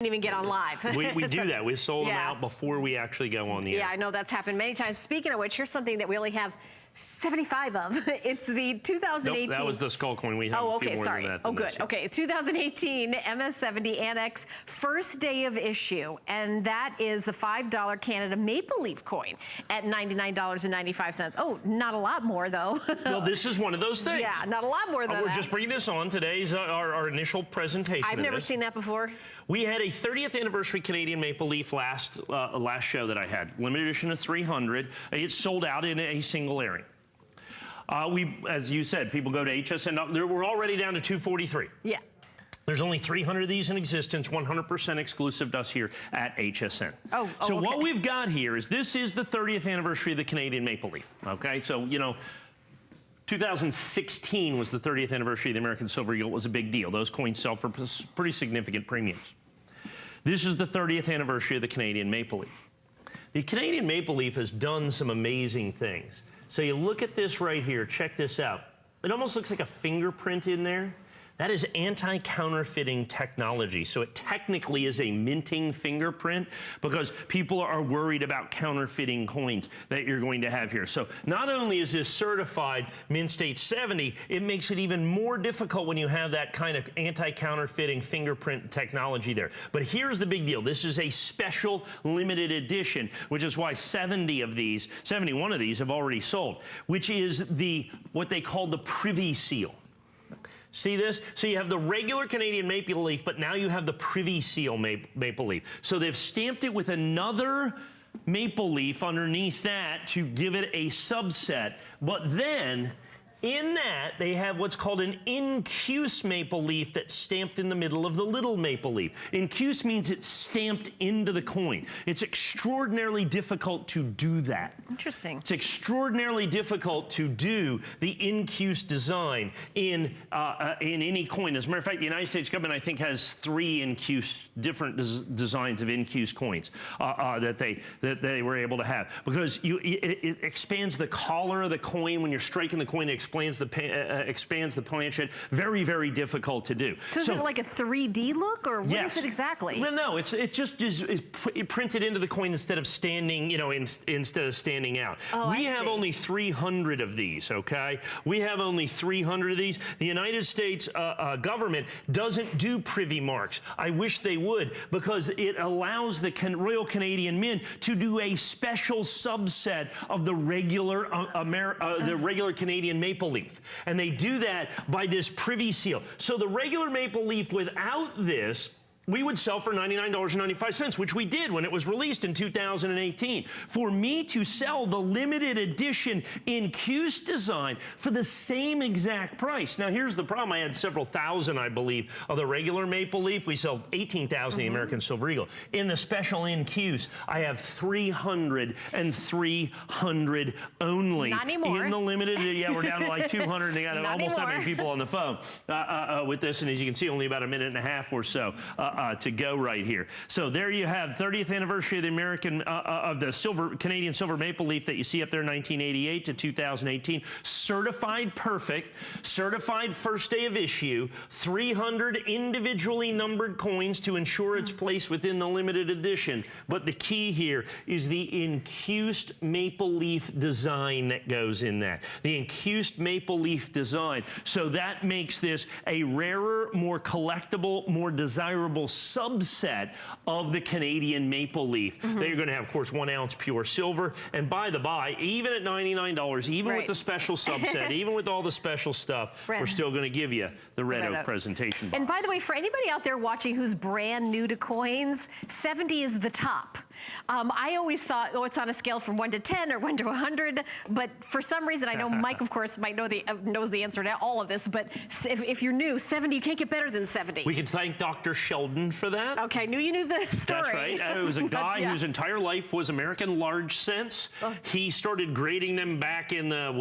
Even get on live. We do that. We sold them out before we actually go on the air. Yeah, I know that's happened many times. Speaking of which, here's something that we only have 75 of. It's the 2018. Nope, that was the skull coin. We have a few more than that. Oh, good. Okay, 2018 MS70 Annex first day of issue, and that is the $5 Canada Maple Leaf coin at $99.95. Oh, not a lot more though. Well, this is one of those things. Yeah, not a lot more than that. We're just bringing this on. Today's our initial presentation. I've never seen that before. We had a 30th anniversary Canadian Maple Leaf last show that I had. Limited edition of 300. It sold out in a single airing. As you said, people go to HSN. We're already down to 243. Yeah. There's only 300 of these in existence, 100% exclusive to us here at HSN. So what we've got here is this is the 30th anniversary of the Canadian Maple Leaf. Okay, so you know, 2016 was the 30th anniversary of the American Silver Eagle. It was a big deal. Those coins sell for pretty significant premiums. This is the 30th anniversary of the Canadian Maple Leaf. The Canadian Maple Leaf has done some amazing things. So you look at this right here, check this out. It almost looks like a fingerprint in there. That is anti-counterfeiting technology. So it technically is a minting fingerprint because people are worried about counterfeiting coins that you're going to have here. So not only is this certified Mint State 70, it makes it even more difficult when you have that kind of anti-counterfeiting fingerprint technology there. But here's the big deal. This is a special limited edition, which is why 71 of these have already sold, which is what they call the Privy Seal. See this? So you have the regular Canadian Maple Leaf, but now you have the Privy Seal Maple Leaf. So they've stamped it with another maple leaf underneath that to give it a subset. But then, in that, they have what's called an incuse maple leaf that's stamped in the middle of the little maple leaf. Incuse means it's stamped into the coin. It's extraordinarily difficult to do that. Interesting. It's extraordinarily difficult to do the incuse design in any coin. As a matter of fact, the United States government, I think, has 3 different designs of incuse coins that they were able to have, because it expands the collar of the coin when you're striking the coin. It expands the planchet. Very, very difficult to do. So is it like a 3D look, or what is it exactly? Well, no, it just is printed into the coin instead of standing, you know, instead of standing out. We have only 300 of these, okay? We have only 300 of these. The United States government doesn't do privy marks. I wish they would, because it allows the Royal Canadian Mint to do a special subset of the regular Canadian Maple Leaf. And they do that by this Privy Seal. So the regular Maple Leaf without this, we would sell for $99.95, which we did when it was released in 2018. For me to sell the limited edition incuse design for the same exact price. Now, here's the problem. I had several thousand, I believe, of the regular Maple Leaf. We sell 18,000 the American Silver Eagle. In the special incuse, I have 300 and 300 only. Not anymore. In the limited, yeah, we're down to like 200. They got almost that many people on the phone with this. And as you can see, only about a minute and a half or so to go right here. So there you have 30th anniversary of the Canadian Silver Maple Leaf that you see up there, 1988 to 2018. Certified perfect, certified first day of issue, 300 individually numbered coins to ensure its place within the limited edition. But the key here is the incused maple leaf design that goes in that. The incused maple leaf design. So that makes this a rarer, more collectible, more desirable subset of the Canadian Maple Leaf. That you're going to have, of course, 1 ounce pure silver. And by the by, even at $99, even with the special subset, even with all the special stuff, we're still going to give you the Red Oak presentation box. And by the way, for anybody out there watching who's brand new to coins, 70 is the top. I always thought, oh, it's on a scale from 1 to 10 or 1 to 100, but for some reason, I know Mike, of course, might know knows the answer to all of this, but if you're new, 70, you can't get better than 70. We can thank Dr. Sheldon for that. Okay, I knew you knew the story. That's right. It was a guy whose entire life was American large cents. He started grading them back in the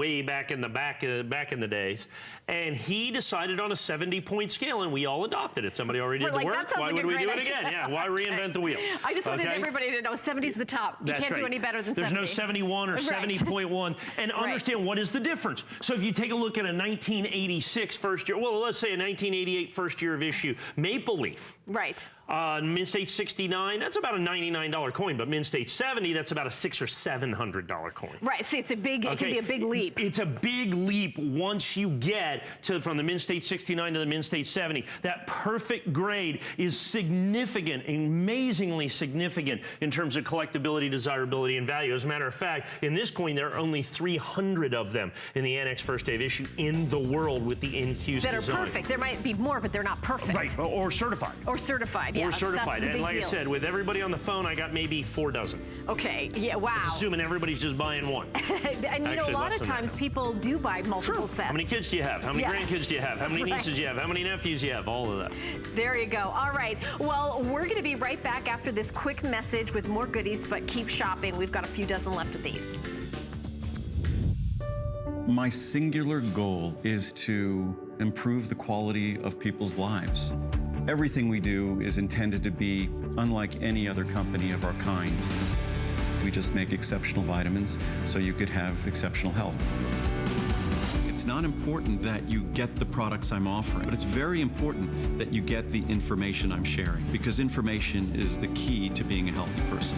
days, and he decided on a 70-point scale, and we all adopted it. Somebody already did the work. Why would we do it again? Yeah, why reinvent the wheel? I just wanted everybody to know 70 is the top. You can't do any better than 70. There's no 71 or 70.1. And understand what is the difference. So if you take a look at a 1986 first year, well, let's say a 1988 first year of issue Maple Leaf. Right. Mint State 69, that's about a $99 coin, but Mint State 70, that's about a $600 or $700 coin. Right, see, it's a big, it can be a big leap. It's a big leap once you get from the Mint State 69 to the Mint State 70. That perfect grade is significant, amazingly significant in terms of collectability, desirability, and value. As a matter of fact, in this coin, there are only 300 of them in the Annex first day of issue in the world with the NQ's that design. are perfect. There might be more, but they're not perfect. Right, or certified. Or certified, yeah. Or certified. That's the And like big I said, with everybody on the phone, I got maybe 4 dozen. Okay, yeah, wow. That's assuming everybody's just buying one. And you know, a lot of times people do buy multiple sets. How many kids do you have? How many grandkids do you have? How many nieces do you have? How many nephews do you have? All of that. There you go. All right. Well, we're going to be right back after this quick message with more goodies, but keep shopping. We've got a few dozen left of these. My singular goal is to improve the quality of people's lives. Everything we do is intended to be unlike any other company of our kind. We just make exceptional vitamins so you could have exceptional health. It's not important that you get the products I'm offering, but it's very important that you get the information I'm sharing, because information is the key to being a healthy person.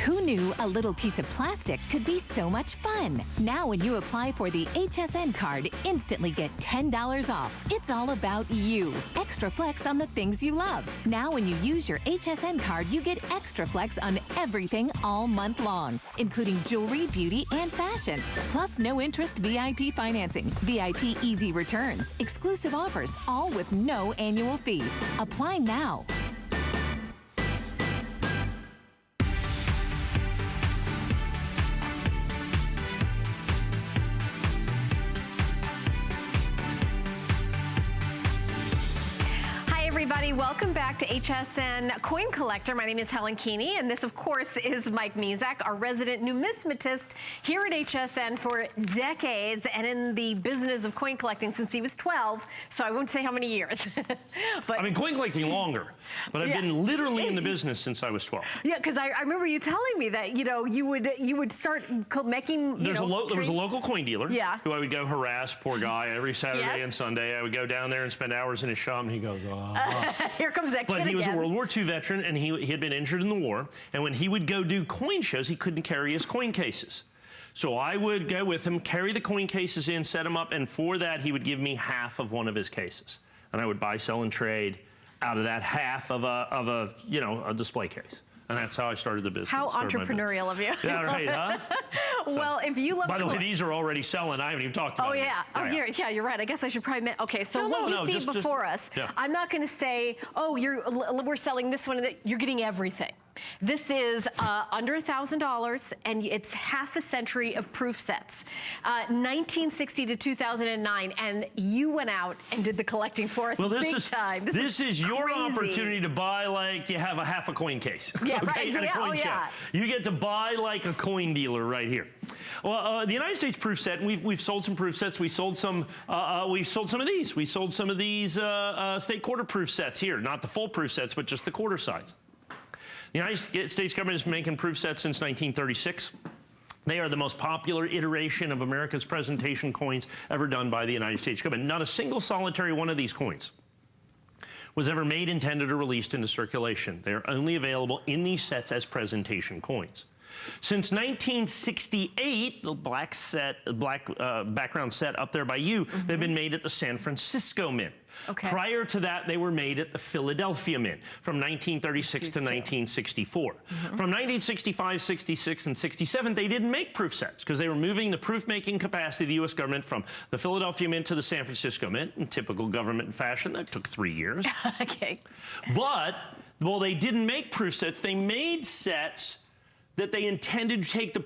Who knew a little piece of plastic could be so much fun? Now when you apply for the HSN card, instantly get $10 off. It's all about you. Extra flex on the things you love. Now when you use your HSN card, you get extra flex on everything all month long, including jewelry, beauty, and fashion. Plus no interest VIP financing, VIP easy returns, exclusive offers, all with no annual fee. Apply now. Everybody, welcome back to HSN Coin Collector. My name is Helen Keeney, and this, of course, is Mike Mezak, our resident numismatist here at HSN for decades and in the business of coin collecting since he was 12, so I won't say how many years. But I've been coin collecting longer, but I've been literally in the business since I was 12. Yeah, because I remember you telling me that, you know, you would start making, There was a local coin dealer who I would go harass, poor guy, every Saturday and Sunday. I would go down there and spend hours in his shop, and he goes, oh. Here comes that kid But he was again. a World War II veteran, and he had been injured in the war. And when he would go do coin shows, he couldn't carry his coin cases. So I would go with him, carry the coin cases in, set them up, and for that, he would give me half of one of his cases. And I would buy, sell, and trade out of that half of a display case. And that's how I started the business. How entrepreneurial of you. Yeah, right, huh? Well, if you love... By the way, these are already selling. I haven't even talked about it. Yeah, you're right. I guess I should probably admit. Okay, so what we see before us, I'm not going to say, oh, we're selling this one, and that you're getting everything. This is under $1,000, and it's half a century of proof sets. 1960 to 2009, and you went out and did the collecting for us big time. This is your opportunity to buy like you have a half a coin case. Yeah, right. At a coin shop. You get to buy like a coin dealer right here. Well, the United States proof set, we've sold some proof sets. We sold some of these. We sold some of these state quarter proof sets here. Not the full proof sets, but just the quarter sides. The United States government has been making proof sets since 1936. They are the most popular iteration of America's presentation coins ever done by the United States government. Not a single solitary one of these coins was ever made, intended, or released into circulation. They are only available in these sets as presentation coins. Since 1968, the black background set up there by you, they've been made at the San Francisco Mint. Okay. Prior to that, they were made at the Philadelphia Mint from 1936 to 1964. From 1965, 66, and 67, they didn't make proof sets because they were moving the proof-making capacity of the U.S. government from the Philadelphia Mint to the San Francisco Mint. In typical government fashion, that took 3 years. Okay. But, well, they didn't make proof sets. They made sets that they intended to take the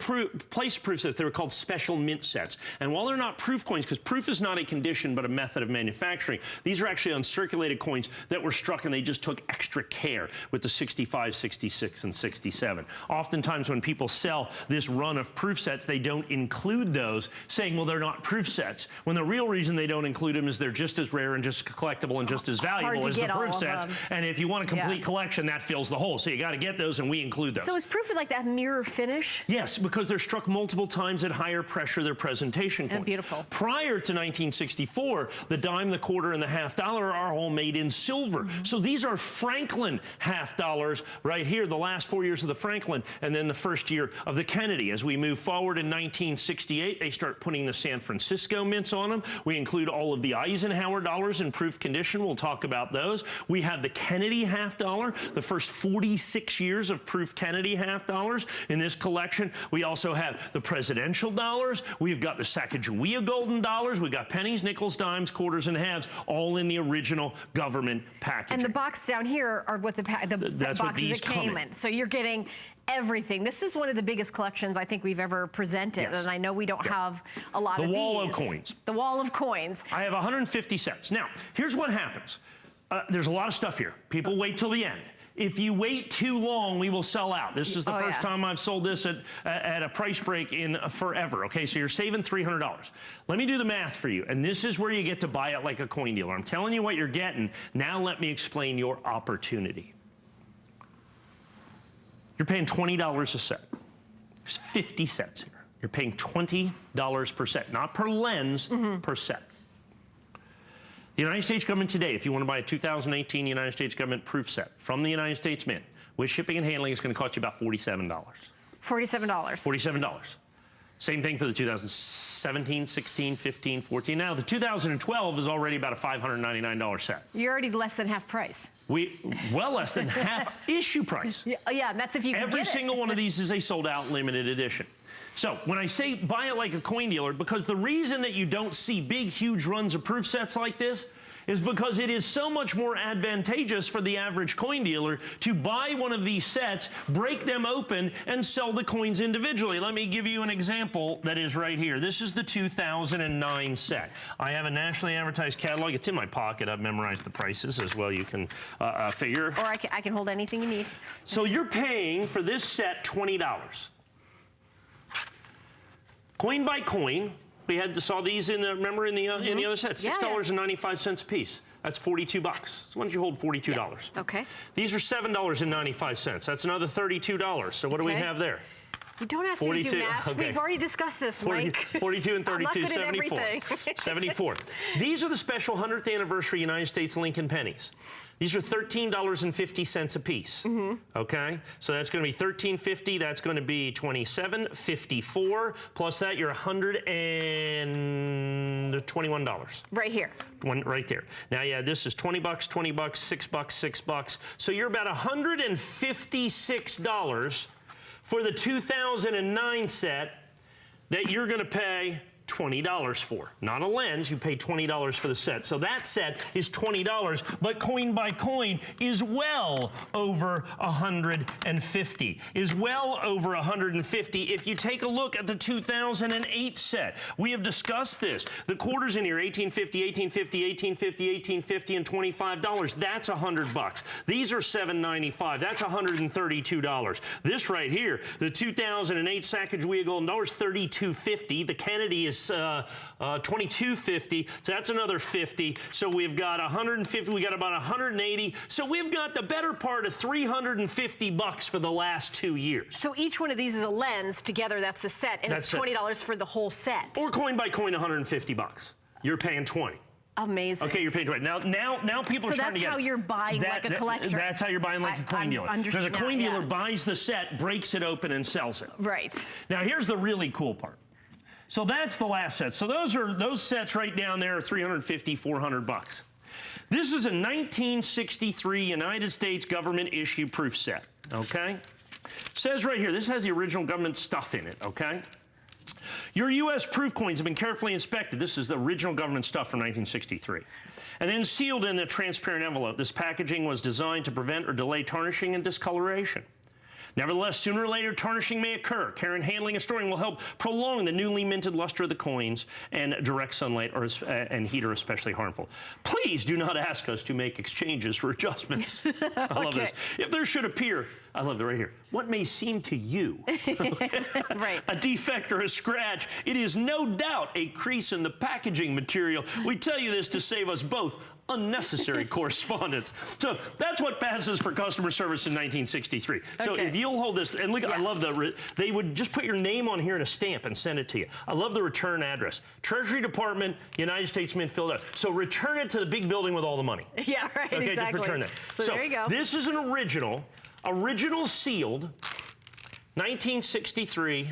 place of proof sets. They were called special mint sets. And while they're not proof coins, because proof is not a condition but a method of manufacturing, these are actually uncirculated coins that were struck, and they just took extra care with the 65, 66, and 67. Oftentimes when people sell this run of proof sets, they don't include those, saying, well, they're not proof sets, when the real reason they don't include them is they're just as rare and just collectible and just as valuable as the proof sets. And if you want a complete collection, that fills the hole. So you got to get those, and we include those. So is proof like that mirror finish? Yes, because they're struck multiple times at higher pressure, their presentation coins. Beautiful. Prior to 1964, the dime, the quarter, and the half dollar are all made in silver. So these are Franklin half dollars right here, the last 4 years of the Franklin, and then the first year of the Kennedy. As we move forward in 1968, they start putting the San Francisco mints on them. We include all of the Eisenhower dollars in proof condition. We'll talk about those. We have the Kennedy half dollar, the first 46 years of proof Kennedy half dollars in this collection. We also have the presidential dollars. We've got the Sacagawea golden dollars. We've got pennies, nickels, dimes, quarters, and halves, all in the original government packaging. And the box down here are what the That's what boxes these it came in. So you're getting everything. This is one of the biggest collections I think we've ever presented, Yes. and I know we don't have a lot of these. The wall of coins. The wall of coins. I have 150 sets. Now, here's what happens. There's a lot of stuff here. People wait till the end. If you wait too long, we will sell out. This is the first time I've sold this at a price break in forever. Okay, so you're saving $300. Let me do the math for you, and this is where you get to buy it like a coin dealer. I'm telling you what you're getting. Now let me explain your opportunity. You're paying $20 a set. There's 50 sets here. You're paying $20 per set, not per lens, per set. The United States government today, if you want to buy a 2018 United States government proof set from the United States Mint, with shipping and handling, it's going to cost you about $47. $47. $47. Same thing for the 2017, 16, 15, 14. Now, the 2012 is already about a $599 set. You're already less than half price. Well less than half issue price. Yeah, and that's if you can Every get single one of these is a sold-out limited edition. So when I say buy it like a coin dealer, because the reason that you don't see big, huge runs of proof sets like this is because it is so much more advantageous for the average coin dealer to buy one of these sets, break them open, and sell the coins individually. Let me give you an example that is right here. This is the 2009 set. I have a nationally advertised catalog. It's in my pocket. I've memorized the prices as well. You can figure. Or I can hold anything you need. So you're paying for this set $20. Coin by coin. We saw these in the, remember in the other set, $6.95 a piece. That's $42. So why don't you hold $42? Yeah. Okay. These are $7.95. That's another $32. So what do we have there? You don't ask me to do math. Okay. We've already discussed this, Mike. 42 and 32, I'm not good 74. at everything. 74. These are the special 100th anniversary United States Lincoln pennies. These are $13.50 a piece. Okay, so that's going to be $13.50. That's going to be $27.54. Plus that, you're $121. Right here. Right there. Now, yeah, this is $20, $20, $6, $6. So you're about $156 for the 2009 set that you're going to pay $20 for. Not a lens, you pay $20 for the set. So that set is $20, but coin by coin is well over $150. Is well over $150 if you take a look at the 2008 set. We have discussed this. The quarters in here, $18.50, $18.50, $18.50, $18.50, and $25. That's $100. These are $7.95. That's $132. This right here, the 2008 Sacagawea Golden Dollars, $32.50. The Kennedy is $22.50, so that's another $50. So we've got $150, we got about $180. So we've got the better part of $350 for the last 2 years. So each one of these is a lens. Together, that's a set, and it's $20 for the whole set. Or coin by coin, $150. You're paying $20. Amazing. Okay, you're paying $20. Now people are trying to get. So that's how you're buying like a collector. That's how you're buying like a coin dealer. Because a coin dealer buys the set, breaks it open, and sells it. Right. Now here's the really cool part. So that's the last set. So those sets right down there are $350, $400. This is a 1963 United States government issue proof set, okay? Says right here, this has the original government stuff in it, okay? Your U.S. proof coins have been carefully inspected. This is the original government stuff from 1963. And then sealed in a transparent envelope. This packaging was designed to prevent or delay tarnishing and discoloration. Nevertheless, sooner or later, tarnishing may occur. Care in handling and storing will help prolong the newly minted luster of the coins, and direct sunlight and heat are especially harmful. Please do not ask us to make exchanges for adjustments. I love this. If there should appear, I love it right here, what may seem to you a defect or a scratch, it is no doubt a crease in the packaging material. We tell you this to save us both unnecessary correspondence. So that's what passes for customer service in 1963. So Okay. if you'll hold this, and look, I love they would just put your name on here in a stamp and send it to you. I love the return address. Treasury Department, United States Mint, Philadelphia. So return it to the big building with all the money. Yeah, right, Okay, exactly. just return that. So there you go. This is an original sealed, 1963,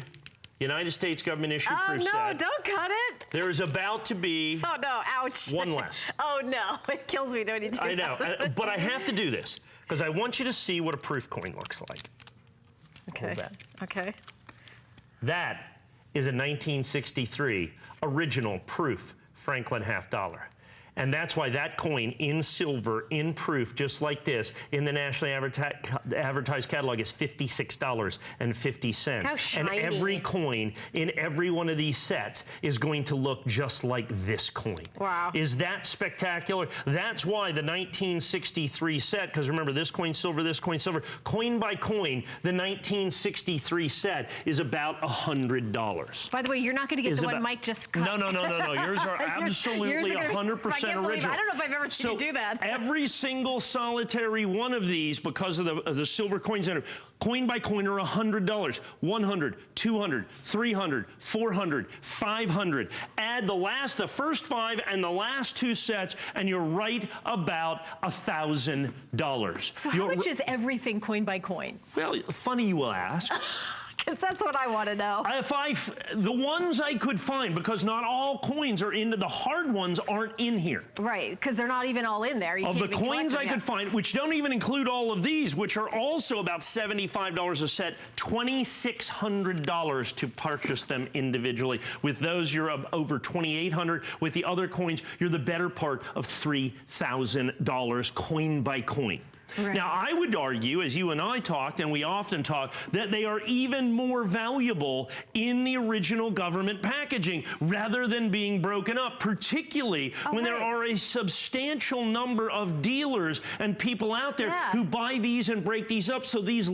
United States government issued Oh, proof no, set. don't cut it. There is about to be Oh, no, ouch. one less. Oh, no, it kills me when you do that. I know, but I have to do this because I want you to see what a proof coin looks like. Okay, Hold that. okay. That is a 1963 original proof Franklin half dollar. And that's why that coin in silver, in proof, just like this, in the nationally advertised catalog is $56.50. How And shiny. every coin in every one of these sets is going to look just like this coin. Wow. Is that spectacular? That's why the 1963 set, because remember, this coin silver, coin by coin, the 1963 set is about $100. By the way, you're not going to get the one Mike just cut. No. Yours are absolutely 100% original. I don't know if I've ever seen you do that. Every single solitary one of these, because of the silver coins in it, coin by coin are $100. 100, 200, 300, 400, 500. Add the first 5 and the last 2 sets, and you're right about $1,000. So how much is everything coin by coin? Well, funny you will ask. Because that's what I want to know. The ones I could find, because not all coins are the hard ones aren't in here. Right, because they're not even all in there. You Of can't the even coins collect I them could find, which don't even include all of these, which are also about $75 a set, $2,600 to purchase them individually. With those, you're over $2,800. With the other coins, you're the better part of $3,000 coin by coin. Right. Now, I would argue, as you and I talked, and we often talk, that they are even more valuable in the original government packaging rather than being broken up, particularly when there are a substantial number of dealers and people out there who buy these and break these up. So these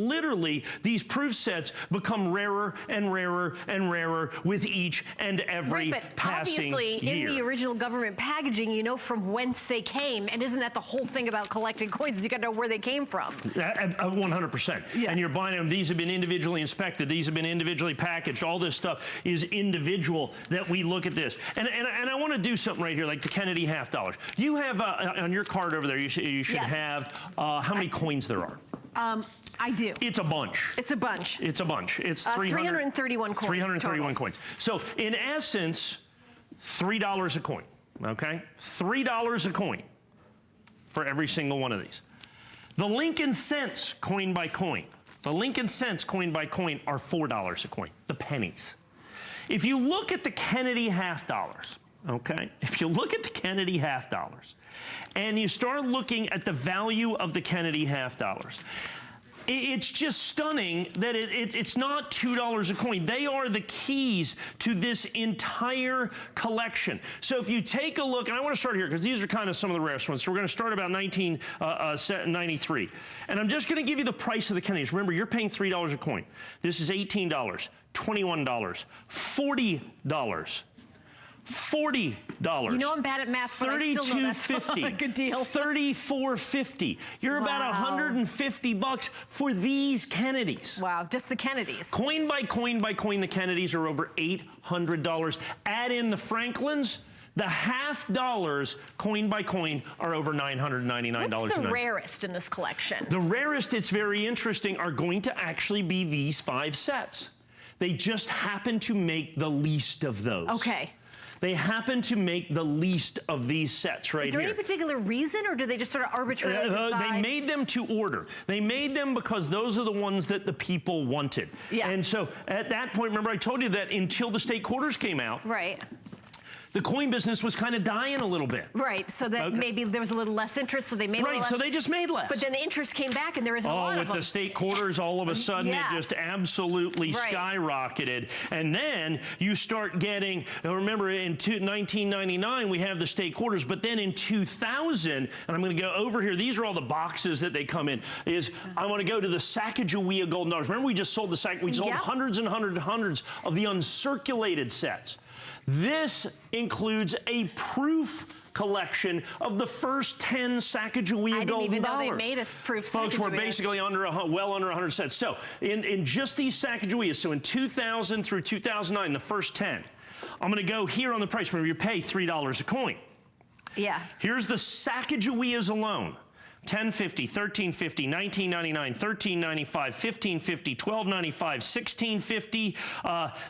proof sets become rarer and rarer and rarer with each and every passing obviously, year. in the original government packaging, you know from whence they came. And isn't that the whole thing about collecting coins? Is you got to know where they came from. 100%. Yeah. And you're buying them. These have been individually inspected. These have been individually packaged. All this stuff is individual that we look at this. And I want to do something right here, like the Kennedy half dollars. You have on your card over there, you should have how many coins there are. I do. It's a bunch. It's a bunch. It's a bunch. It's 331 coins. 331 coins. So in essence, $3 a coin. Okay? $3 a coin for every single one of these. The Lincoln cents coin by coin. The Lincoln cents coin by coin are $4 a coin, the pennies. If you look at the Kennedy half dollars, okay? If you look at the Kennedy half dollars and you start looking at the value of the Kennedy half dollars, it's just stunning that it's not $2 a coin. They are the keys to this entire collection. So if you take a look, and I want to start here because these are kind of some of the rarest ones. So we're going to start about 1993. And I'm just going to give you the price of the Kennedys. Remember, you're paying $3 a coin. This is $18, $21, $40. $40. You know I'm bad at math, but I still know that's a good deal. $34.50. You're about $150 for these Kennedys. Wow, just the Kennedys. Coin by coin by coin, the Kennedys are over $800. Add in the Franklins, the half dollars, coin by coin, are over $999. What's the rarest in this collection? The rarest, it's very interesting, are going to actually be these 5 sets. They just happen to make the least of those. Okay. They happen to make the least of these sets right here. Is there any particular reason, or do they just sort of arbitrarily decide? They made them to order. They made them because those are the ones that the people wanted. Yeah. And so at that point, remember I told you that until the state quarters came out, right, the coin business was kind of dying a little bit. Right, so that maybe there was a little less interest, so they made a little less. So they just made less. But then the interest came back, and there isn't a lot of them. With the state quarters, all of a sudden, it just absolutely skyrocketed. And then you start getting, remember in 1999, we have the state quarters, but then in 2000, and I'm going to go over here, these are all the boxes that they come in, I want to go to the Sacagawea golden dollars. Remember we just sold we sold hundreds and hundreds and hundreds of the uncirculated sets. This includes a proof collection of the first 10 Sacagawea Golden Dollars. I didn't even know they made us proof Sacagawea. Folks, we're basically well under 100 sets. So in just these Sacagaweas, so in 2000 through 2009, the first 10, I'm going to go here on the price. Remember, you pay $3 a coin. Yeah. Here's the Sacagaweas alone. $10.50, $13.50, $19.99, $13.95, $15.50, $12.95, $16.50,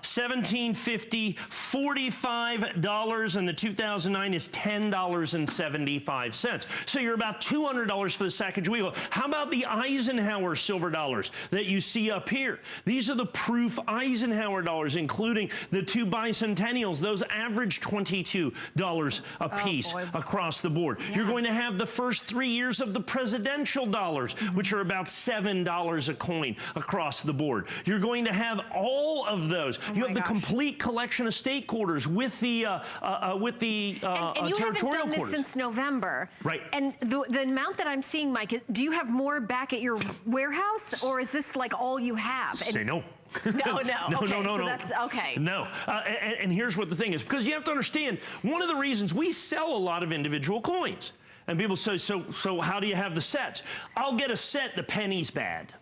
$17.50, $45, and the 2009 is $10.75. So you're about $200 for the Sacagawea. How about the Eisenhower silver dollars that you see up here? These are the proof Eisenhower dollars, including the 2 bicentennials. Those average $22 a piece across the board. Yeah. You're going to have the first 3 years of the presidential dollars, which are about $7 a coin across the board. You're going to have all of those. You have the complete collection of state quarters with the and you territorial haven't done quarters. This since November. Right. And the amount that I'm seeing, Mike, do you have more back at your warehouse, or is this like all you have? Say no. No. Okay, no. That's okay. No, and here's what the thing is, because you have to understand, one of the reasons we sell a lot of individual coins. And people say, so how do you have the sets? I'll get a set, the penny's bad.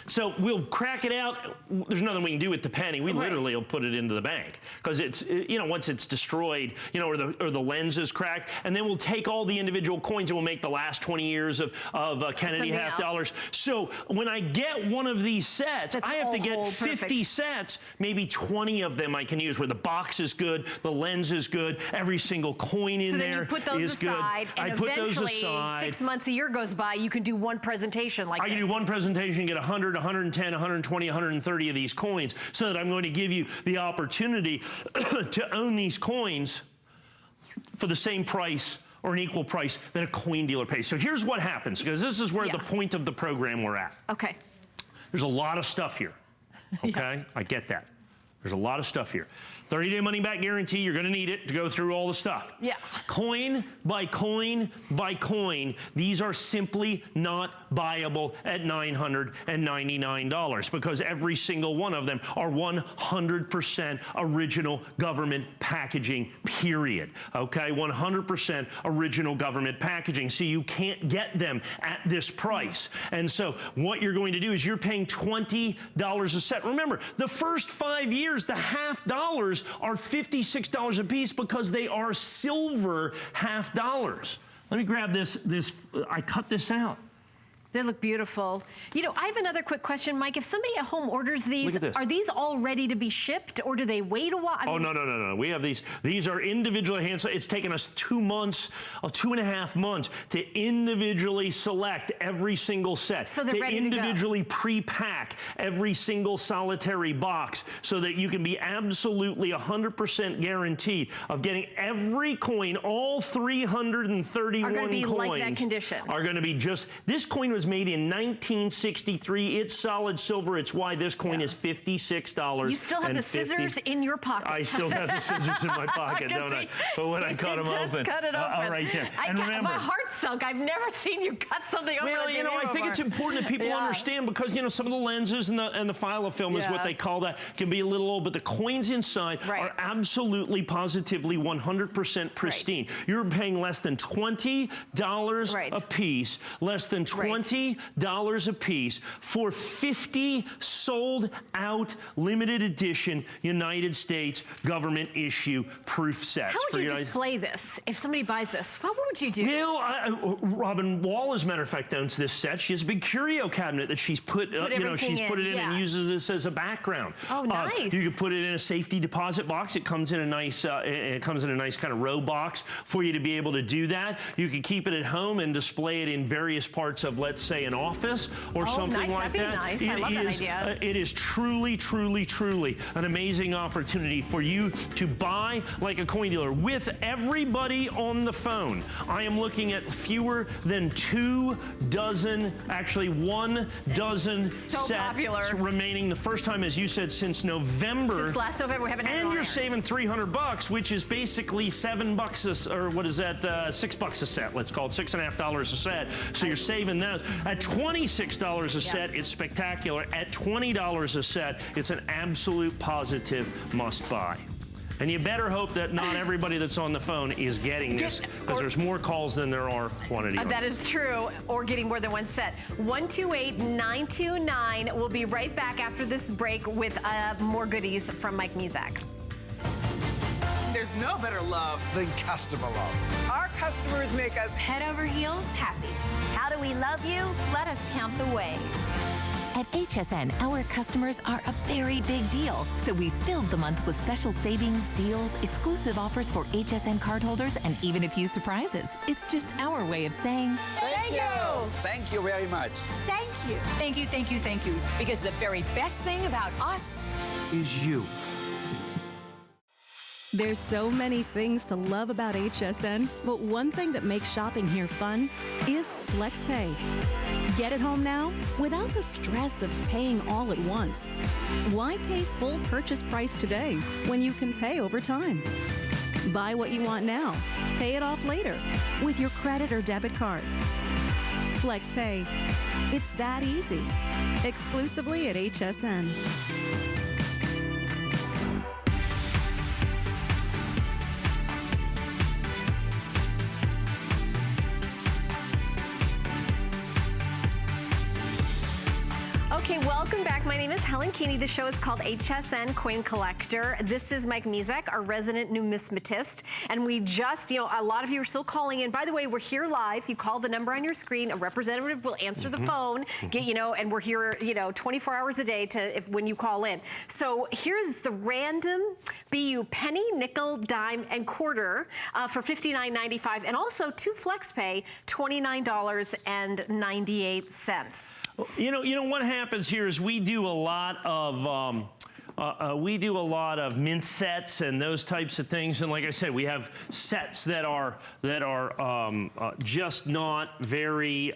So we'll crack it out. There's nothing we can do with the penny. We literally will put it into the bank because it's, once it's destroyed, or the lens is cracked, and then we'll take all the individual coins and we'll make the last 20 years of Kennedy half dollars. So when I get one of these sets, I have to get 50 sets, maybe 20 of them I can use where the box is good, the lens is good, every single coin in there is good. So then you put those aside, and eventually 6 months, a year goes by, you can do one presentation like this. I can do one presentation, get 100, 110, 120, 130 of these coins, so that I'm going to give you the opportunity to own these coins for the same price or an equal price that a coin dealer pays. So here's what happens, because this is where the point of the program we're at. Okay. There's a lot of stuff here, okay? I get that. There's a lot of stuff here. 30-day money-back guarantee, you're gonna need it to go through all the stuff. Yeah. Coin by coin by coin, these are simply not buyable at $999 because every single one of them are 100% original government packaging, period. Okay, 100% original government packaging, so you can't get them at this price. And so what you're going to do is you're paying $20 a set. Remember, the first 5 years, the half dollars are $56 a piece because they are silver half dollars. Let me grab this, I cut this out. They look beautiful. I have another quick question, Mike. If somebody at home orders these, are these all ready to be shipped, or do they wait a while? No. We have these. These are individually hand. It's taken us 2 months, 2.5 months to individually select every single set. So they're ready to go. Individually pre-pack every single solitary box so that you can be absolutely 100% guaranteed of getting every coin, all 331 coins. Like that condition. Are going to be just, this coin was made in 1963. It's solid silver. It's why this coin is $56. You still have the scissors in your pocket. I still have the scissors in my pocket, don't I? But when I cut them open. Cut it open. Right there. And remember, my heart sunk. I've never seen you cut something open. Well, I think it's important that people understand because, some of the lenses and the filofilm is what they call that, can be a little old, but the coins inside are absolutely, positively 100% pristine. You're paying less than $20 a piece, less than $20 a piece for 50 sold out limited edition United States government issue proof sets. How would you display this if somebody buys this? What would you do? Robin Wall, as a matter of fact, owns this set. She has a big curio cabinet that she's put it in and uses this as a background. Oh, nice. You can put it in a safety deposit box. It comes in a nice kind of row box for you to be able to do that. You can keep it at home and display it in various parts of, let's say, an office or something like that. That'd be nice. I love that idea. It is truly, truly, truly an amazing opportunity for you to buy like a coin dealer. With everybody on the phone, I am looking at fewer than 2 dozen, actually 1 dozen sets remaining. The first time, as you said, since November. Since last November, we haven't had it on And you're air. saving $300, which is basically $7 or what is that? $6 a set. Let's call it $6.50 a set. So you're saving those. At $26 a set, it's spectacular. At $20 a set, it's an absolute positive must buy. And you better hope that not everybody that's on the phone is getting this, because there's more calls than there are quantity. That is true, or getting more than one set. 128-929. We'll be right back after this break with more goodies from Mike Mezak. There's no better love than customer love. Our customers make us head over heels happy. How do we love you? Let us count the ways. At HSN, our customers are a very big deal, so we filled the month with special savings, deals, exclusive offers for HSN cardholders, and even a few surprises. It's just our way of saying thank you. Thank you very much. Thank you. Thank you, thank you, thank you. Because the very best thing about us Is you. There's so many things to love about HSN, but one thing that makes shopping here fun is FlexPay. Get it home now without the stress of paying all at once. Why pay full purchase price today when you can pay over time? Buy what you want now, pay it off later with your credit or debit card. FlexPay. It's that easy. Exclusively at HSN. Okay, welcome back. My name is Helen Keeney. The show is called HSN Coin Collector. This is Mike Mezak, our resident numismatist. And we just, a lot of you are still calling in. By the way, we're here live. You call the number on your screen. A representative will answer the phone, and we're here, 24 hours a day when you call in. So here's the random BU penny, nickel, dime, and quarter for $59.95. And also 2 FlexPay, $29.98. You know what happens here is we do a lot of mint sets and those types of things, and like I said, we have sets that are just not very.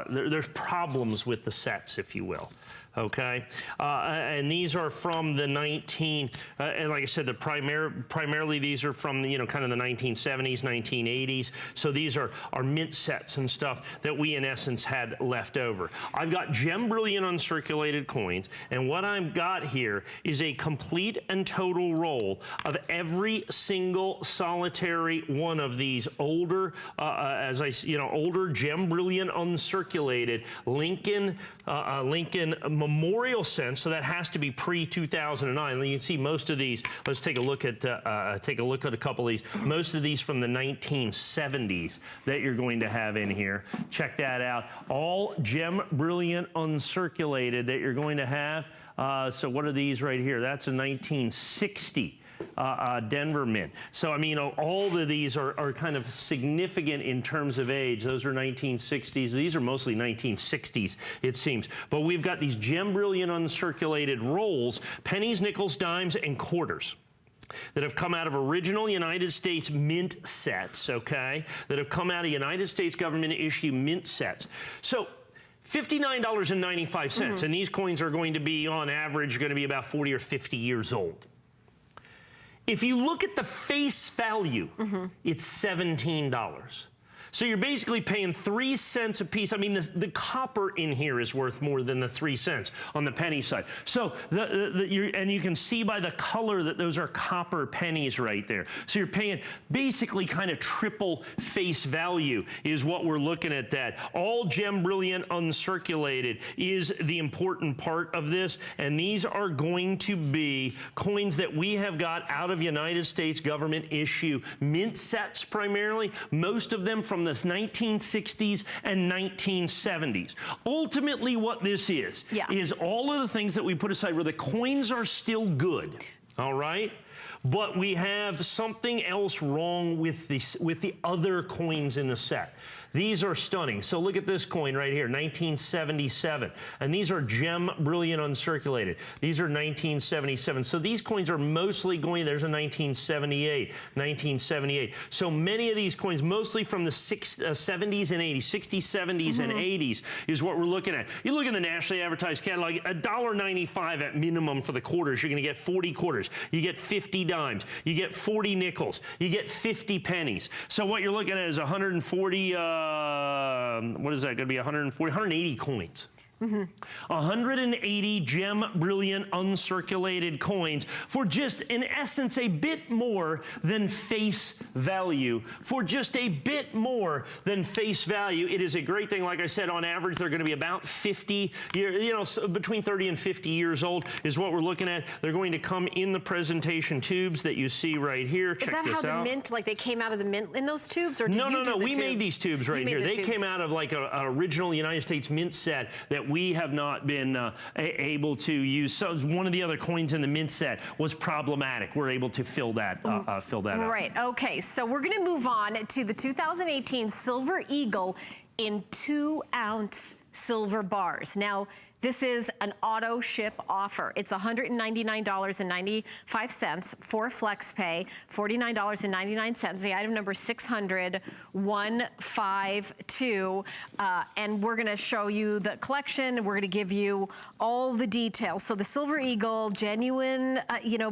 There's problems with the sets, if you will. Okay, and these are from the and like I said, primarily these are from kind of the 1970s, 1980s. So these are mint sets and stuff that we in essence had left over. I've got gem brilliant uncirculated coins, and what I've got here is a complete and total roll of every single solitary one of these older, older gem brilliant uncirculated Lincoln Memorial cents. So that has to be pre-2009. And you can see most of these. Let's take a look at a couple of these. Most of these from the 1970s that you're going to have in here. Check that out. All gem brilliant uncirculated that you're going to have. So what are these right here? That's a 1960. Denver Mint. So, I mean, all of these are kind of significant in terms of age. Those are 1960s. These are mostly 1960s, it seems. But we've got these gem brilliant uncirculated rolls, pennies, nickels, dimes, and quarters that have come out of original United States mint sets, okay, that have come out of United States government issue mint sets. So, $59.95, and these coins are going to be, on average, going to be about 40 or 50 years old. If you look at the face value, it's $17. So you're basically paying 3 cents a piece. I mean, the copper in here is worth more than the 3 cents on the penny side. So and you can see by the color that those are copper pennies right there. So you're paying basically kind of triple face value is what we're looking at. That all gem brilliant uncirculated is the important part of this, and these are going to be coins that we have got out of United States government issue mint sets primarily. Most of them from the 1960s and 1970s. Ultimately, what this is all of the things that we put aside where the coins are still good, all right? But we have something else wrong with the other coins in the set. These are stunning. So look at this coin right here, 1977. And these are gem brilliant uncirculated. These are 1977. So these coins are mostly going, there's a 1978. So many of these coins, mostly from the 70s and 80s, 60s, 70s, and 80s is what we're looking at. You look at the nationally advertised catalog, $1.95 at minimum for the quarters. You're going to get 40 quarters. You get 50 dimes. You get 40 nickels. You get 50 pennies. So what you're looking at is 140, what is that going to be, 140, 180 coins. 180 gem brilliant uncirculated coins for just, in essence, a bit more than face value. For just a bit more than face value. It is a great thing. Like I said, on average, they're going to be about 50, between 30 and 50 years old is what we're looking at. They're going to come in the presentation tubes that you see right here. Check this out. Is that how the mint, like they came out of the mint in those tubes? Or did No, you do the we tubes? made these tubes right here. They came out of like an original United States mint set that we have not been able to use. So one of the other coins in the mint set was problematic. We're able to fill that up. Right, okay, so we're gonna move on to the 2018 Silver Eagle in 2-ounce silver bars. Now, this is an auto ship offer. It's $199.95 for FlexPay, $49.99. The item number 600152. And we're gonna show you the collection. We're gonna give you all the details. So the Silver Eagle, genuine,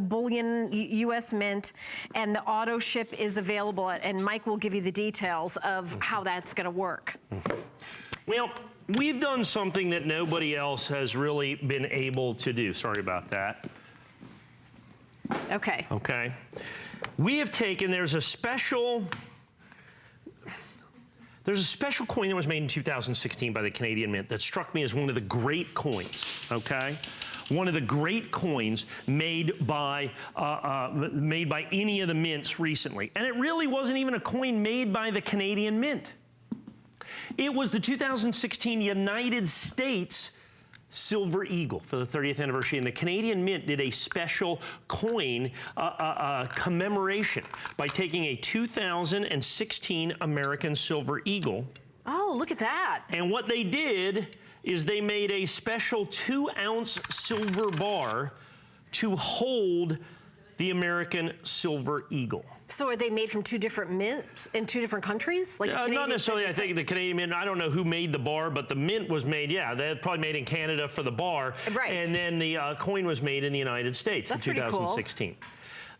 bullion, U.S. mint, and the auto ship is available. And Mike will give you the details of how that's gonna work. Well, we've done something that nobody else has really been able to do. Sorry about that. Okay. Okay. We have taken, there's a special coin that was made in 2016 by the Canadian Mint that struck me as one of the great coins, okay? One of the great coins made by any of the mints recently. And it really wasn't even a coin made by the Canadian Mint. It was the 2016 United States Silver Eagle for the 30th anniversary, and the Canadian Mint did a special coin commemoration by taking a 2016 American Silver Eagle. Oh, look at that. And what they did is they made a special 2-ounce silver bar to hold the American Silver Eagle. So are they made from two different mints in two different countries? Like not necessarily. I think the Canadian Mint, I don't know who made the bar, but the mint was made, they're probably made in Canada for the bar. Right. And then the coin was made in the United States in 2016. Cool.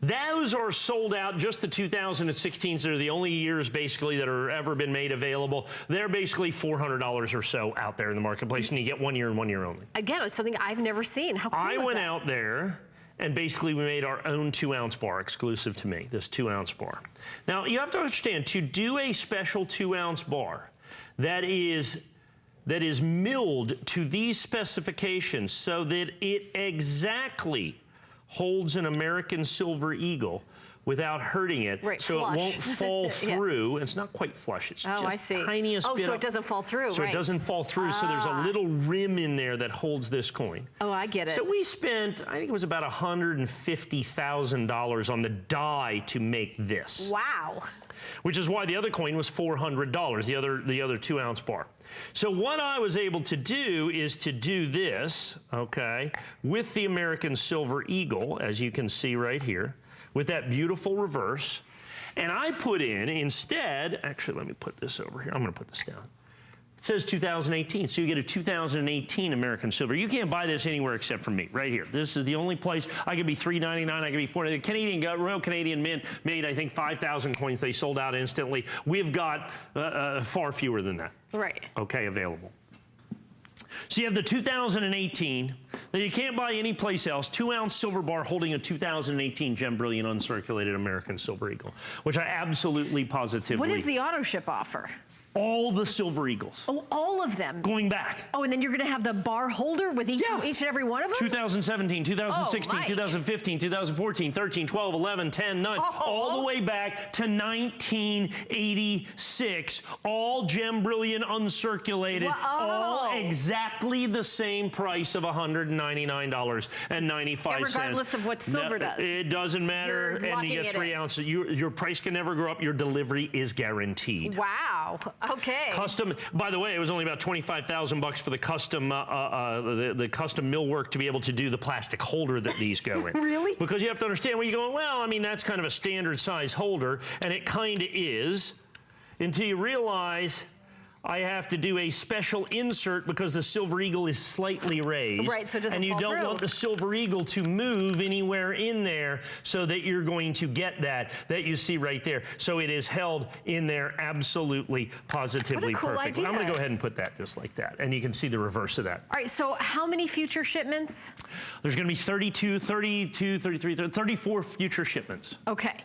Those are sold out, just the 2016s. They're the only years basically that are ever been made available. They're basically $400 or so out there in the marketplace, and you get 1 year and 1 year only. Again, it's something I've never seen. How cool is that? I went out there, and basically we made our own 2-ounce bar exclusive to me, this 2-ounce bar. Now, you have to understand, to do a special 2-ounce bar that is milled to these specifications so that it exactly holds an American Silver Eagle without hurting it, right, so flush. It won't fall through. It's not quite flush. It's just tiniest bit. Oh, so it doesn't fall through, So right. it doesn't fall through, so there's a little rim in there that holds this coin. Oh, I get it. So we spent, I think it was about $150,000 on the die to make this. Wow. Which is why the other coin was $400, the other 2-ounce bar. So what I was able to do is to do this, okay, with the American Silver Eagle, as you can see right here, with that beautiful reverse. And I put in, instead, actually, let me put this over here. I'm going to put this down. It says 2018, so you get a 2018 American Silver. You can't buy this anywhere except from me, right here. This is the only place. I could be $3.99, I could be $4.99. Royal Canadian Mint made, I think, 5,000 coins. They sold out instantly. We've got far fewer than that. Right. Okay, available. So you have the 2018 that you can't buy anyplace else, 2-ounce silver bar holding a 2018 Gem Brilliant Uncirculated American Silver Eagle, which I absolutely positively. What is the auto ship offer? All the Silver Eagles. Oh, all of them? Going back. Oh, and then you're going to have the bar holder with each and every one of them? 2017, 2016, 2015, 2014, 13, 12, 11, 10, 9, all the way back to 1986. All Gem Brilliant Uncirculated, all exactly the same price of $199.95. Regardless of what silver does. It doesn't matter, and you get 3 ounces. Your price can never go up. Your delivery is guaranteed. Wow. Okay. Custom. By the way, it was only about $25,000 for the custom the custom millwork to be able to do the plastic holder that these go in. Really? Because you have to understand, when you're going, well, I mean, that's kind of a standard size holder, and it kind of is, until you realize I have to do a special insert because the Silver Eagle is slightly raised. Right, so it doesn't And you fall don't through. want the Silver Eagle to move anywhere in there so that you're going to get that you see right there. So it is held in there absolutely, positively What a cool perfectly. idea. I'm going to go ahead and put that just like that. And you can see the reverse of that. All right, so how many future shipments? There's going to be 34 future shipments. Okay.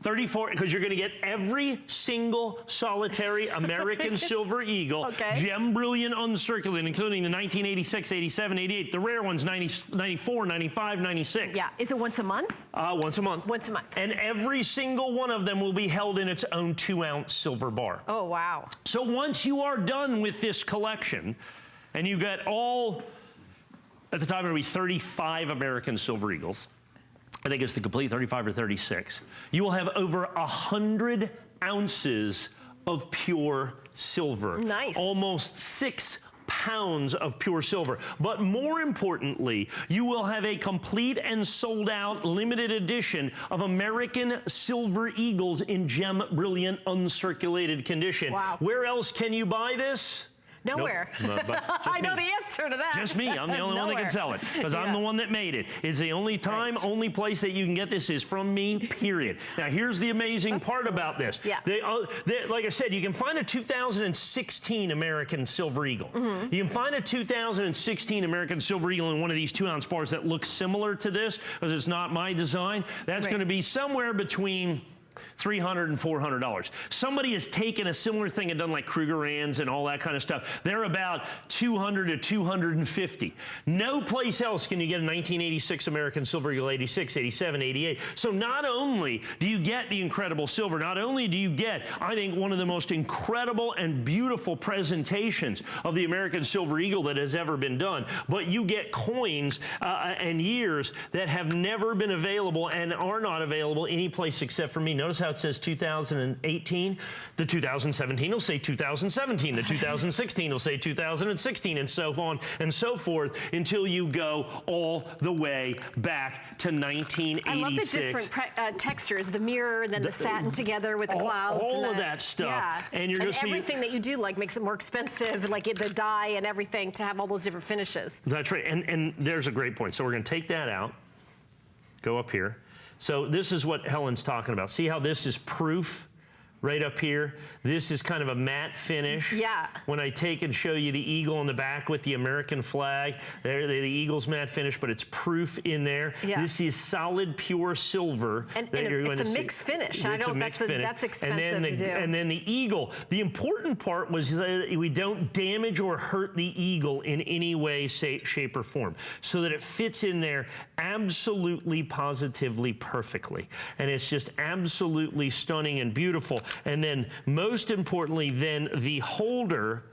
34, because you're going to get every single solitary American Silver Eagle, Okay. gem brilliant uncirculated, including the 1986, 87, 88, the rare ones, 90, 94, 95, 96. Yeah. Is it once a month? Once a month. Once a month. And every single one of them will be held in its own 2-ounce silver bar. Oh, wow. So once you are done with this collection, and you get all, at the time it'll be 35 American Silver Eagles, I think it's the complete 35 or 36, you will have over 100 ounces of pure silver. Nice. Almost 6 pounds of pure silver. But more importantly, you will have a complete and sold out limited edition of American Silver Eagles in gem brilliant uncirculated condition. Wow. Where else can you buy this? Nowhere. Nope. But just I know me. the answer to that. Just me. I'm the only one that can sell it because I'm the one that made it. It's the only time, only place that you can get this is from me, period. Now, here's the amazing part about this. Yeah. Like I said, you can find a 2016 American Silver Eagle. You can find a 2016 American Silver Eagle in one of these 2-ounce bars that looks similar to this because it's not my design. That's going to be somewhere between $300 and $400. Somebody has taken a similar thing and done like Krugerrands and all that kind of stuff. They're about $200 to $250. No place else can you get a 1986 American Silver Eagle, 86, 87, 88. So not only do you get the incredible silver, not only do you get, I think, one of the most incredible and beautiful presentations of the American Silver Eagle that has ever been done, but you get coins and years that have never been available and are not available any place except for me. Notice how it says 2018. The 2017 will say 2017. The 2016 will say 2016, and so on and so forth until you go all the way back to 1986. I love the different textures, the mirror, and then the satin together with the clouds. All and of that stuff. Yeah. And you're just everything that you do like makes it more expensive, like the dye and everything, to have all those different finishes. That's right. And there's a great point. So we're going to take that out, go up here. So this is what Helen's talking about. See how this is proof right up here? This is kind of a matte finish. Yeah. When I take and show you the eagle on the back with the American flag, there the eagle's matte finish, but it's proof in there. Yeah. This is solid pure silver. And you're going it's to a see. mixed finish. It's I know a mixed finish. that's expensive to do. And then the eagle. The important part was that we don't damage or hurt the eagle in any way, shape, or form, so that it fits in there absolutely, positively, perfectly. And it's just absolutely stunning and beautiful. And then, most importantly, then the holder,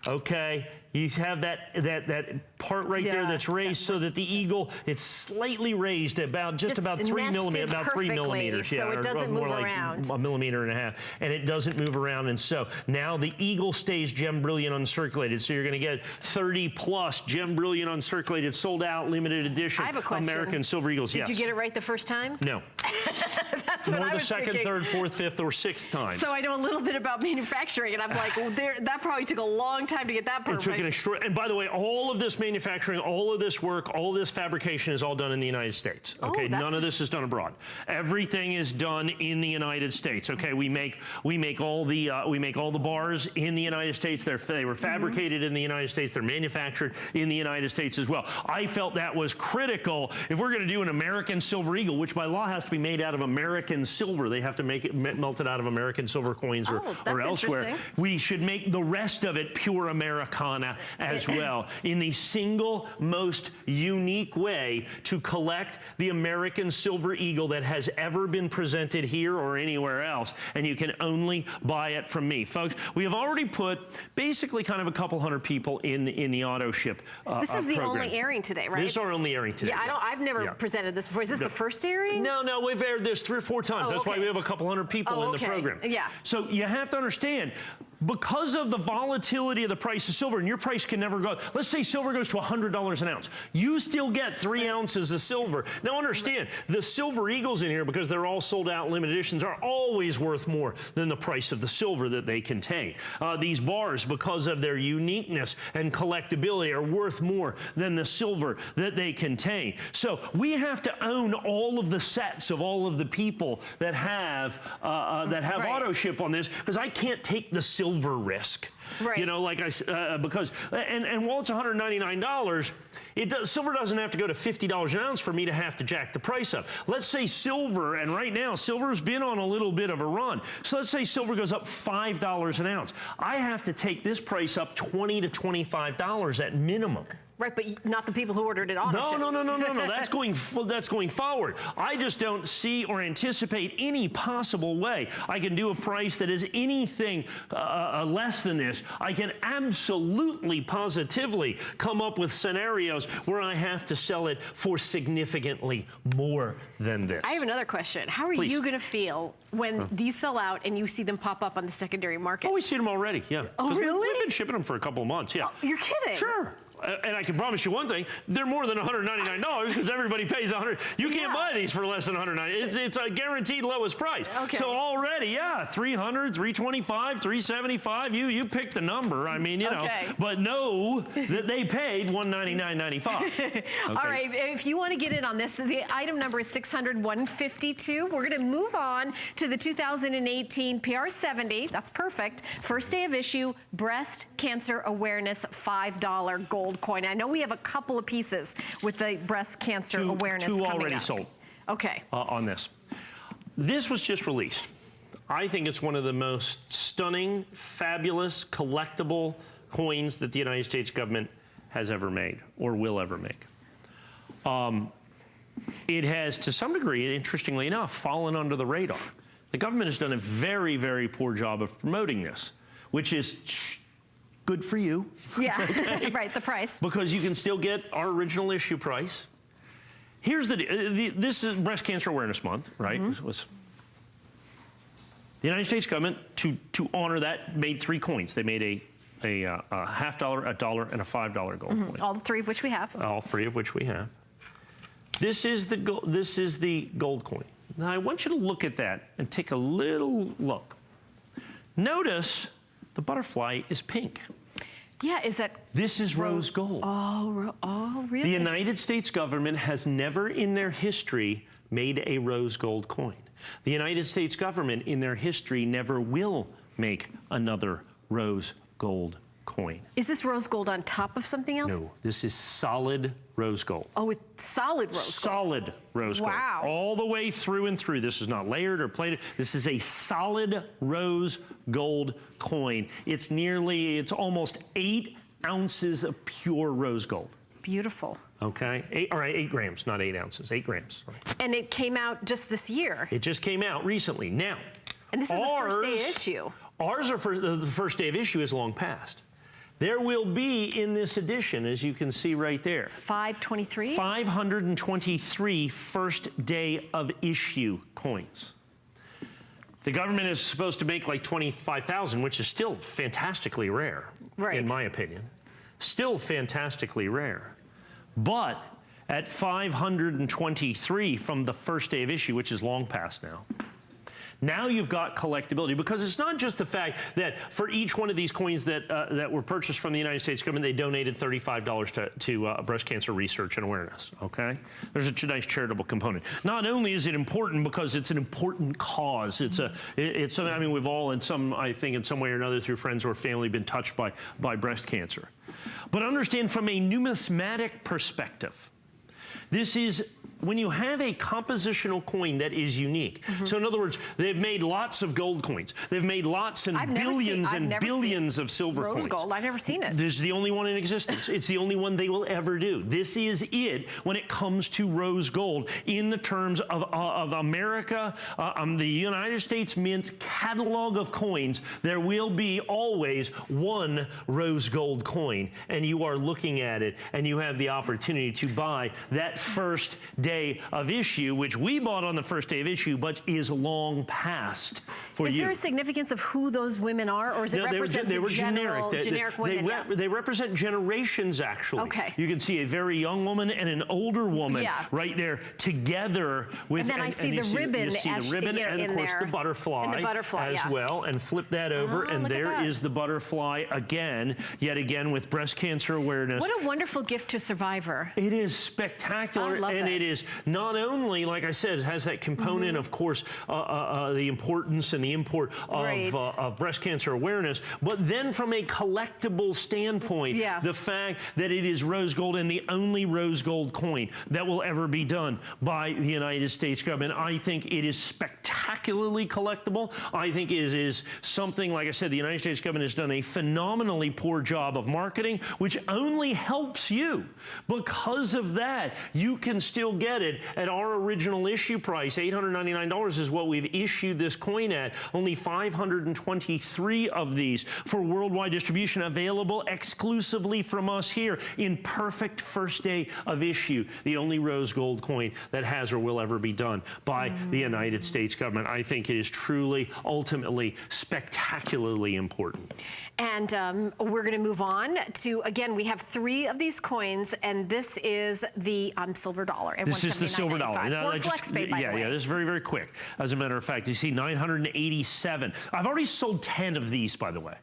okay, you have that part right there that's raised so that the eagle, it's slightly raised about just about 3 millimeters, about 3 millimeters, so it doesn't move around. Like 1.5 millimeters, and it doesn't move around. And so now the eagle stays gem brilliant uncirculated. So you're going to get 30 plus gem brilliant uncirculated, sold out, limited edition I have a question. American Silver Eagles. Did you get it right the first time? No. That's what Nor I the was second, thinking. third, fourth, fifth, or sixth time. So I know a little bit about manufacturing, and I'm like, well, that probably took a long time to get that perfect. It took an and by the way, all of this manufacturing, all of this work, all of this fabrication is all done in the United States. Okay, none of this is done abroad. Everything is done in the United States. Okay, we make all the bars in the United States. They were fabricated in the United States. They're manufactured in the United States as well. I felt that was critical if we're going to do an American Silver Eagle, which by law has to be made out of American silver. They have to make it melted out of American silver coins or elsewhere. We should make the rest of it pure Americana as well, in the single most unique way to collect the American Silver Eagle that has ever been presented here or anywhere else, and you can only buy it from me. Folks, we have already put basically kind of a couple hundred people in the auto ship This is the program. only airing today, right? This is our only airing today. Yeah, I've never presented this before. Is this the first airing? No, we've aired this 3 or 4 times. That's why we have a couple hundred people in the program. Yeah. So you have to understand, because of the volatility of the price of silver, and your price can never go. Let's say silver goes to $100 an ounce. You still get 3 ounces of silver. Now understand, the silver eagles in here, because they're all sold out limited editions, are always worth more than the price of the silver that they contain. These bars, because of their uniqueness and collectability, are worth more than the silver that they contain. So we have to own all of the sets of all of the people that have auto ship on this, because I can't take the silver risk. Right. You know, like because while it's $199, silver doesn't have to go to $50 an ounce for me to have to jack the price up. Let's say silver, and right now silver's been on a little bit of a run. So let's say silver goes up $5 an ounce. I have to take this price up $20 to $25 at minimum. Right, but not the people who ordered it auto ship. No. That's going forward. I just don't see or anticipate any possible way I can do a price that is anything less than this. I can absolutely, positively come up with scenarios where I have to sell it for significantly more than this. I have another question. How are you going to feel when these sell out and you see them pop up on the secondary market? Oh, we see them already, yeah. Oh, really? We've been shipping them for a couple of months, yeah. Oh, you're kidding? Sure. And I can promise you one thing, they're more than $199 because everybody pays $100. You can't buy these for less than $199. It's a guaranteed lowest price. Okay. So already, yeah, $300, $325, $375. You pick the number. I mean, you know, but know that they paid $199.95. Okay. All right, if you want to get in on this, the item number is 600-152. We're going to move on to the 2018 PR70. That's perfect. First day of issue, breast cancer awareness $5 gold coin. I know we have a couple of pieces with the breast cancer awareness two coming already up. sold. Okay. On this. This was just released. I think it's one of the most stunning, fabulous, collectible coins that the United States government has ever made or will ever make. It has, to some degree, interestingly enough, fallen under the radar. The government has done a very, very poor job of promoting this, which is good for you. Yeah, right, the price. Because you can still get our original issue price. Here's this is Breast Cancer Awareness Month, right? Mm-hmm. The United States government, to honor that, made 3 coins. They made a half dollar, a dollar, and a $5 gold coin. All 3 of which we have. All 3 of which we have. This is the gold coin. Now I want you to look at that and take a little look. Notice the butterfly is pink. Yeah, is that... This is rose gold. Oh, really? The United States government has never in their history made a rose gold coin. The United States government in their history never will make another rose gold coin. Is this rose gold on top of something else? No, this is solid rose gold. Oh, it's solid rose gold. Solid rose gold. Wow. All the way through and through. This is not layered or plated. This is a solid rose gold coin. It's almost 8 ounces of pure rose gold. Beautiful. Okay, 8 grams, not 8 ounces, 8 grams. Sorry. And it came out just this year. It just came out recently. Now, and this is the first day issue. Ours are the first day of issue is long past. There will be in this edition, as you can see right there, 523? 523 first day of issue coins. The government is supposed to make like 25,000, which is still fantastically rare, in my opinion. Still fantastically rare. But at 523 from the first day of issue, which is long past now, now you've got collectability, because it's not just the fact that for each one of these coins that were purchased from the United States government, they donated $35 to breast cancer research and awareness, okay? There's a nice charitable component. Not only is it important because it's an important cause, I mean, we've all I think in some way or another through friends or family been touched by breast cancer. But understand from a numismatic perspective, this is when you have a compositional coin that is unique. So in other words, they've made lots of gold coins. They've made lots and billions and billions of silver coins. Rose gold, I've never seen it. This is the only one in existence. It's the only one they will ever do. This is it when it comes to rose gold in the terms of America, the United States Mint catalog of coins. There will be always one rose gold coin, and you are looking at it, and you have the opportunity to buy that first day day of issue, which we bought on the first day of issue, but is long past for you. Is there a significance of who those women are, or is it They were generic. generic women? They represent generations, actually. Okay. You can see a very young woman and an older woman right there together with. And then I see the ribbon. You see the ribbon and of course the butterfly, as well. And flip that over, and there is the butterfly again, yet again with breast cancer awareness. What a wonderful gift to Survivor. It is spectacular, and it is not only, like I said, it has that component, of course, the importance and the import of breast cancer awareness, but then from a collectible standpoint, the fact that it is rose gold and the only rose gold coin that will ever be done by the United States government. I think it is spectacularly collectible. I think it is something, like I said, the United States government has done a phenomenally poor job of marketing, which only helps you. Because of that, you can still get it at our original issue price. $899 is what we've issued this coin at. Only 523 of these for worldwide distribution, available exclusively from us here in perfect first day of issue. The only rose gold coin that has or will ever be done by the United States government. I think it is truly, ultimately, spectacularly important. And we're going to move on to, again, we have 3 of these coins, and this is the silver dollar. This is the silver dollar. For FlexPay, by the way. Yeah, this is very, very quick. As a matter of fact, you see 987. I've already sold 10 of these, by the way.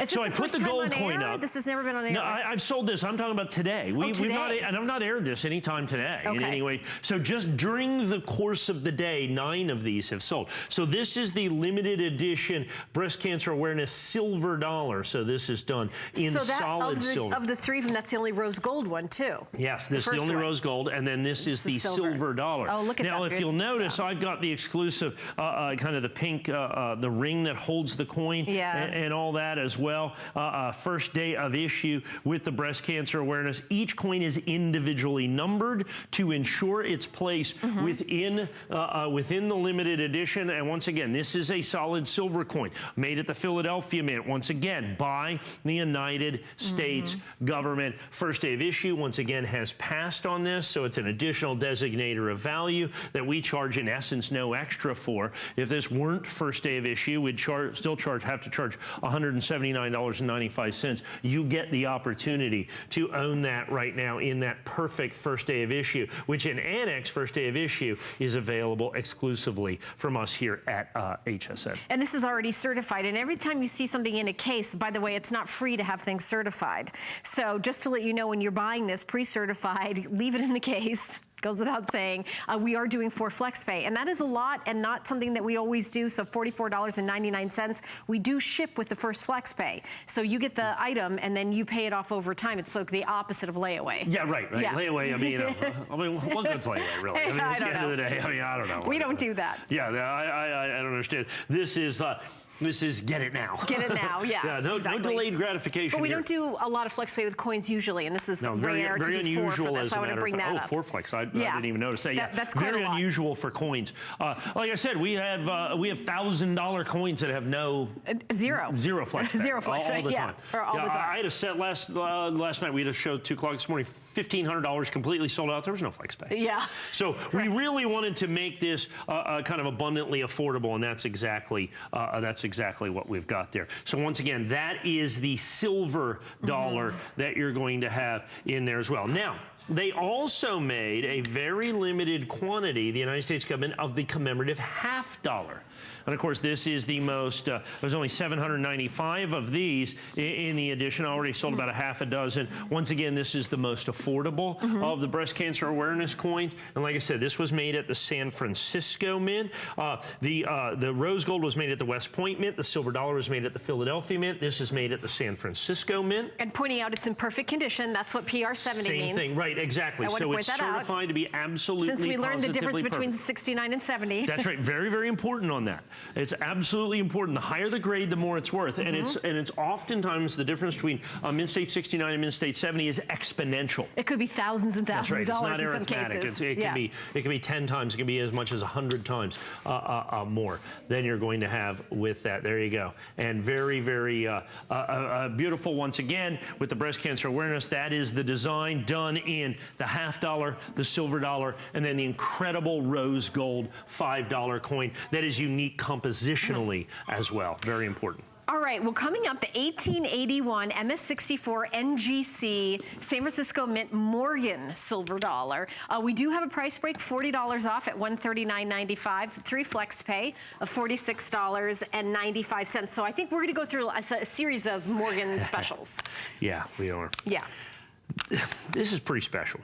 So I put the gold coin up. This has never been on air. No, I've sold this. I'm talking about today. We've not aired this anytime today in any way. So just during the course of the day, 9 of these have sold. So this is the limited edition breast cancer awareness silver dollar. So this is done in solid silver. Of the 3 of them, that's the only rose gold one too. Yes, this is the only rose gold, and then this is the silver dollar. Oh, look at that. Now, if you'll notice, I've got the exclusive kind of the pink, the ring that holds the coin and all that as well. First day of issue with the breast cancer awareness. Each coin is individually numbered to ensure its place within the limited edition. And once again, this is a solid silver coin made at the Philadelphia Mint. Once again, by the United States government. First day of issue, once again, has passed on this. So it's an additional designator of value that we charge, in essence, no extra for. If this weren't first day of issue, we'd have to charge $179.95. You get the opportunity to own that right now in that perfect first day of issue, which in Annex first day of issue is available exclusively from us here at HSN. And this is already certified. And every time you see something in a case, by the way, it's not free to have things certified. So just to let you know, when you're buying this pre-certified, leave it in the case. Goes without saying, we are doing for FlexPay, and that is a lot and not something that we always do. So $44.99. We do ship with the first FlexPay, so you get the item and then you pay it off over time. It's like the opposite of layaway. Yeah, right. Yeah. Layaway. I mean, what good's layaway, really? I mean, at the end of the day, I mean, I don't know. We don't do that. Yeah, I don't understand. This is get it now. Get it now, yeah. No delayed gratification. But we don't do a lot of FlexPay with coins usually, and this is rare to do 4 for this. I want to bring that up. 4 Flex. I didn't even notice that. That's quite very a lot. unusual for coins. Like I said, we have $1,000 coins that have no zero FlexPay. Zero FlexPay. All the time. Or all the time. I had a set last night. We had a show at 2 o'clock this morning. $1,500 completely sold out. There was no FlexPay. Yeah. So we really wanted to make this kind of abundantly affordable, and that's exactly what we've got there. So once again, that is the silver dollar that you're going to have in there as well. Now, they also made a very limited quantity, the United States government, of the commemorative half dollar. And of course, this is the most, there's only 795 of these in the edition. I already sold about a half a dozen. Once again, this is the most affordable of the breast cancer awareness coins. And like I said, this was made at the San Francisco Mint. The rose gold was made at the West Point Mint. The silver dollar was made at the Philadelphia Mint. This is made at the San Francisco Mint. And pointing out it's in perfect condition. That's what PR70 means. Same thing, right, exactly. So it's certified to be absolutely Since we learned the difference between perfect. 69 and 70. That's right, very, very important on that. It's absolutely important. The higher the grade, the more it's worth. And it's oftentimes the difference between Mint State 69 and Mint State 70 is exponential. It could be thousands and thousands of dollars in some cases. It can be 10 times. It can be as much as 100 times more than you're going to have with that. There you go. And very, very beautiful once again with the breast cancer awareness. That is the design done in the $50, the silver dollar, and then the incredible rose gold $5 coin that is unique compositionally as well. Very important. All right, well, coming up, the 1881 MS64 NGC San Francisco Mint Morgan silver dollar. We do have a price break, $40 off at $139.95. 3 flex pay of $46.95. So I think we're going to go through a series of Morgan specials. Yeah, we are. Yeah. This is pretty special.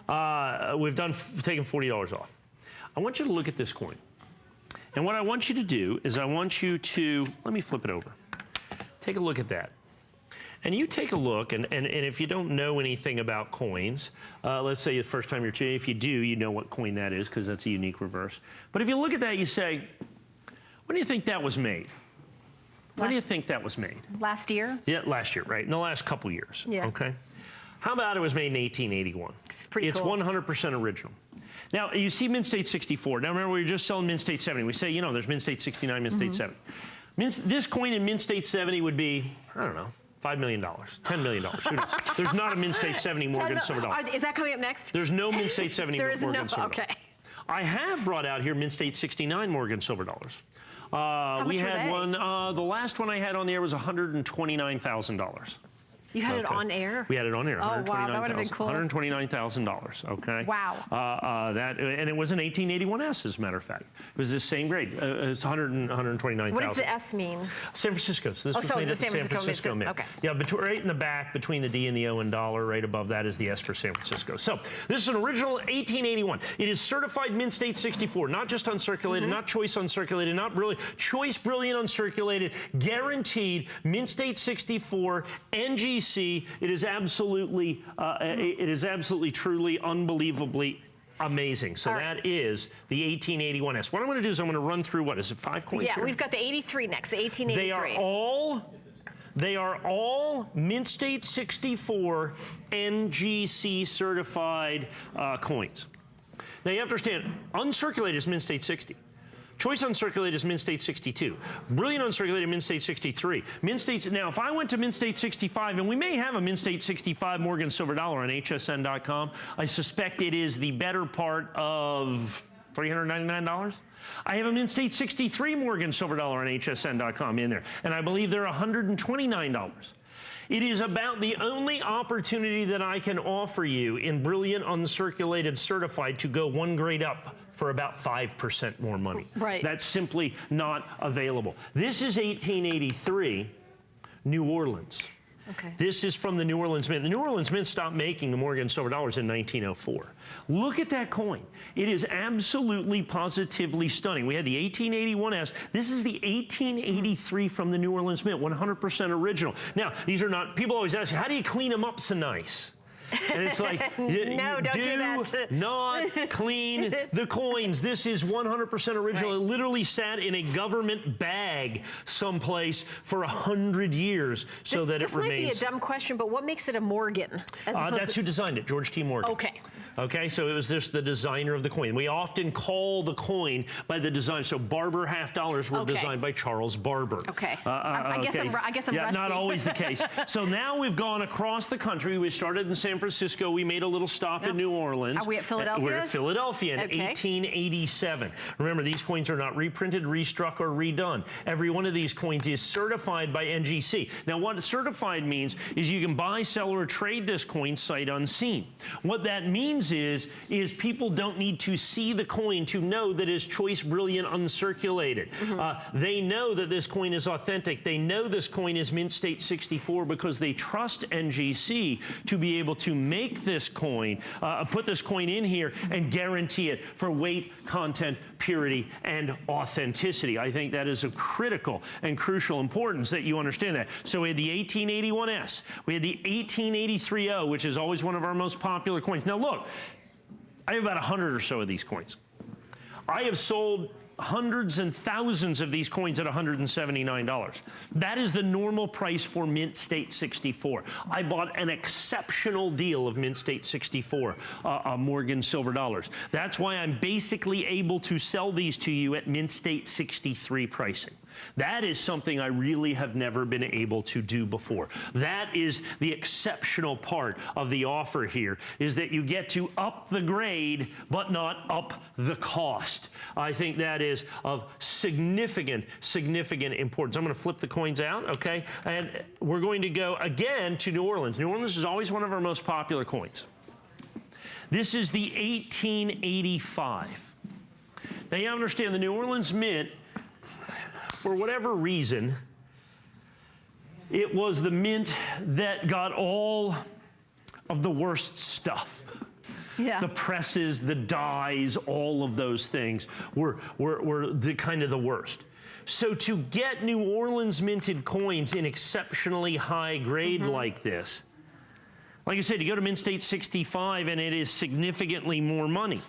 We've taken $40 off. I want you to look at this coin. And what I want you to do is I want you to, let me flip it over. Take a look at that. And you take a look, and if you don't know anything about coins, let's say the first time if you do, you know what coin that is because that's a unique reverse. But if you look at that, you say, when do you think that was made? When do you think that was made? Last year? Yeah, last year, right? In the last couple years. Yeah. Okay. How about it was made in 1881? It's pretty cool. It's 100% original. Now, you see Mint State 64. Now, remember, we were just selling Mint State 70. We say, you know, there's Mint State 69, Mint State 70. This coin in Mint State 70 would be, I don't know, $5 million, $10 million. Who knows? There's not a Mint State 70 Morgan silver dollar. Is that coming up next? There's no Mint State 70 there is Morgan no, silver okay. dollar. I have brought out here Mint State 69 Morgan silver dollars. How much we were had they? one, the last one I had on the air was $129,000. You had it on air? We had it on air. Oh, wow, that would have been cool. $129,000, okay? Wow. And it was an 1881S, as a matter of fact. It was the same grade. It's $129,000. What does the S mean? San Francisco. So this was made at San Francisco Mint. Okay. Yeah, right in the back, between the D and the O and dollar, right above that is the S for San Francisco. So this is an original 1881. It is certified Mint State 64, not just uncirculated, not choice uncirculated, not brilliant, choice brilliant uncirculated, guaranteed Mint State 64, NGC. It is absolutely, truly, unbelievably amazing. So that is the 1881S. What I'm going to do is I'm going to run through, what is it, 5 coins Yeah, here? we've got the 83 next, the 1883. They are all Mint State 64 NGC certified coins. Now you have to understand, uncirculated is Mint State 60. Choice uncirculated is Mint State 62. Brilliant uncirculated, Mint State 63. Mint State, now if I went to Mint State 65, and we may have a Mint State 65 Morgan silver dollar on hsn.com, I suspect it is the better part of $399. I have a Mint State 63 Morgan silver dollar on hsn.com in there, and I believe they're $129. It is about the only opportunity that I can offer you in brilliant uncirculated certified to go one grade up for about 5% more money. Right. That's simply not available. This is 1883, New Orleans. Okay. This is from the New Orleans Mint. The New Orleans Mint stopped making the Morgan silver dollars in 1904. Look at that coin. It is absolutely positively stunning. We had the 1881S. This is the 1883 from the New Orleans Mint, 100% original. Now, these are not, people always ask you, how do you clean them up so nice? And it's like, no, don't do that. Not clean the coins. This is 100% original. Right. It literally sat in a government bag someplace for 100 years so that it remains. This might be a dumb question, but what makes it a Morgan? That's who designed it, George T. Morgan. Okay. Okay, so it was just the designer of the coin. We often call the coin by the design. So Barber half dollars were designed by Charles Barber. Okay. I guess I'm yeah, rusty. not always the case. So now we've gone across the country. We started in San Francisco. We made a little stop in New Orleans. Are we at Philadelphia? We're at Philadelphia in 1887. Remember, these coins are not reprinted, restruck, or redone. Every one of these coins is certified by NGC. Now, what certified means is you can buy, sell, or trade this coin sight unseen. What that means is people don't need to see the coin to know that it's choice brilliant uncirculated. They know that this coin is authentic. They know this coin is Mint State 64 because they trust NGC to be able to make this coin, put this coin in here and guarantee it for weight, content, purity, and authenticity. I think that is of critical and crucial importance that you understand that. So we had the 1881S, we had the 1883O, which is always one of our most popular coins. Now look, I have about 100 or so of these coins. I have sold hundreds and thousands of these coins at $179. That is the normal price for Mint State 64. I bought an exceptional deal of Mint State 64 Morgan silver dollars. That's why I'm basically able to sell these to you at Mint State 63 pricing. That is something I really have never been able to do before. That is the exceptional part of the offer here, is that you get to up the grade, but not up the cost. I think that is of significant, significant importance. I'm going to flip the coins out, okay? And we're going to go again to New Orleans. New Orleans is always one of our most popular coins. This is the 1885. Now you understand the New Orleans Mint, for whatever reason, it was the mint that got all of the worst stuff. Yeah. The presses, the dyes, all of those things were the kind of the worst. So to get New Orleans minted coins in exceptionally high grade like this, like I said, you go to Mint State 65 and it is significantly more money.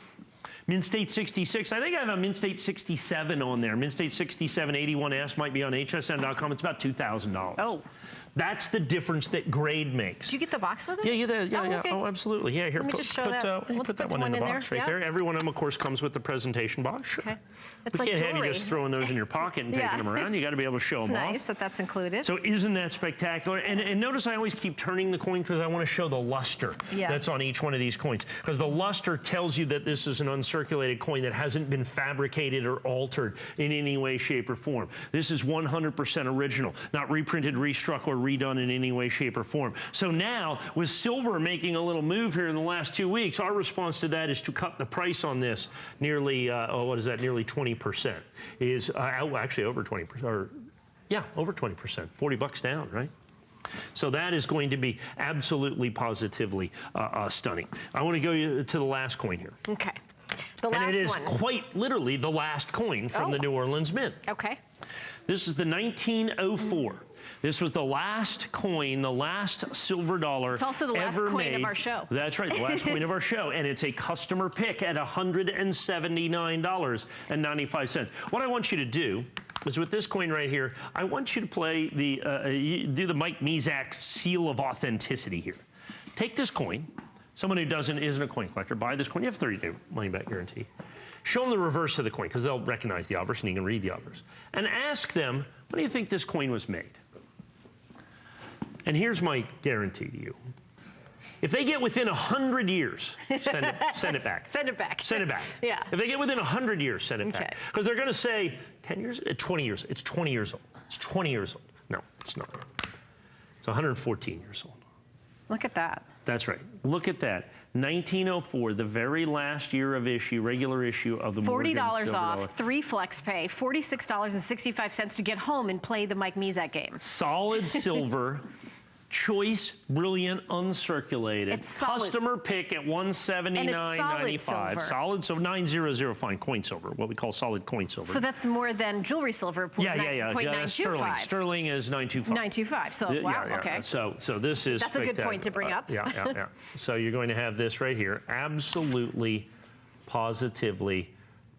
Mint State 66, I think I have a Mint State 67 on there. Mint State 67 81S might be on hsn.com. It's about $2,000. Oh. That's the difference that grade makes. Did you get the box with it? Yeah, yeah. Okay. Oh, absolutely. Yeah, here, Let me just show that. Let's put that put one in the one in box there. right there. Every one of them, of course, comes with the presentation box. Sure. Okay. It's We like can't have jewelry. you just throwing those in your pocket and taking them around. You got to be able to show It's them nice off. that that's included. So isn't that spectacular? And notice I always keep turning the coin because I want to show the luster that's on each one of these coins. Because the luster tells you that this is an uncirculated coin that hasn't been fabricated or altered in any way, shape, or form. This is 100% original, not reprinted, restruck, or redone in any way, shape, or form. So now, with silver making a little move here in the last 2 weeks, our response to that is to cut the price on this nearly, what is that, nearly 20%. Is actually over 20%, or yeah, over 20%, 40 bucks down, right? So that is going to be absolutely, positively stunning. I want to go to the last coin here. Okay. The last one. And it is quite literally the last coin from the New Orleans Mint. Okay. This is the 1904. This was the last coin, the last silver dollar It's also the last ever coin made. of our show. That's right, the last coin of our show. And it's a customer pick at $179.95. What I want you to do is with this coin right here, I want you to play do the Mike Mezak seal of authenticity here. Take this coin. Someone who isn't a coin collector, buy this coin. You have 30-day money-back guarantee. Show them the reverse of the coin because they'll recognize the obverse and you can read the obverse. And ask them, when do you think this coin was made? And here's my guarantee to you. If they get within 100 years, send it back. Send it back. Send it back. Yeah. If they get within 100 years, send it back. Because they're going to say, 10 years? 20 years. It's 20 years old. It's 20 years old. No, it's not. It's 114 years old. Look at that. That's right. Look at that. 1904, the very last year of issue, regular issue of the Morgan $40 Silver off, Dollar. 3 flex pay, $46.65 to get home and play the Mike Mezak game. Solid silver. Choice, brilliant, uncirculated. It's solid. Customer pick at $179.95. Solid, so 900 fine coin silver, what we call solid coin silver. So that's more than jewelry silver. Yeah. That's sterling. Sterling is 925. 925. So wow. Okay. So this is. That's a good point to bring up. Yeah. So you're going to have this right here, absolutely, positively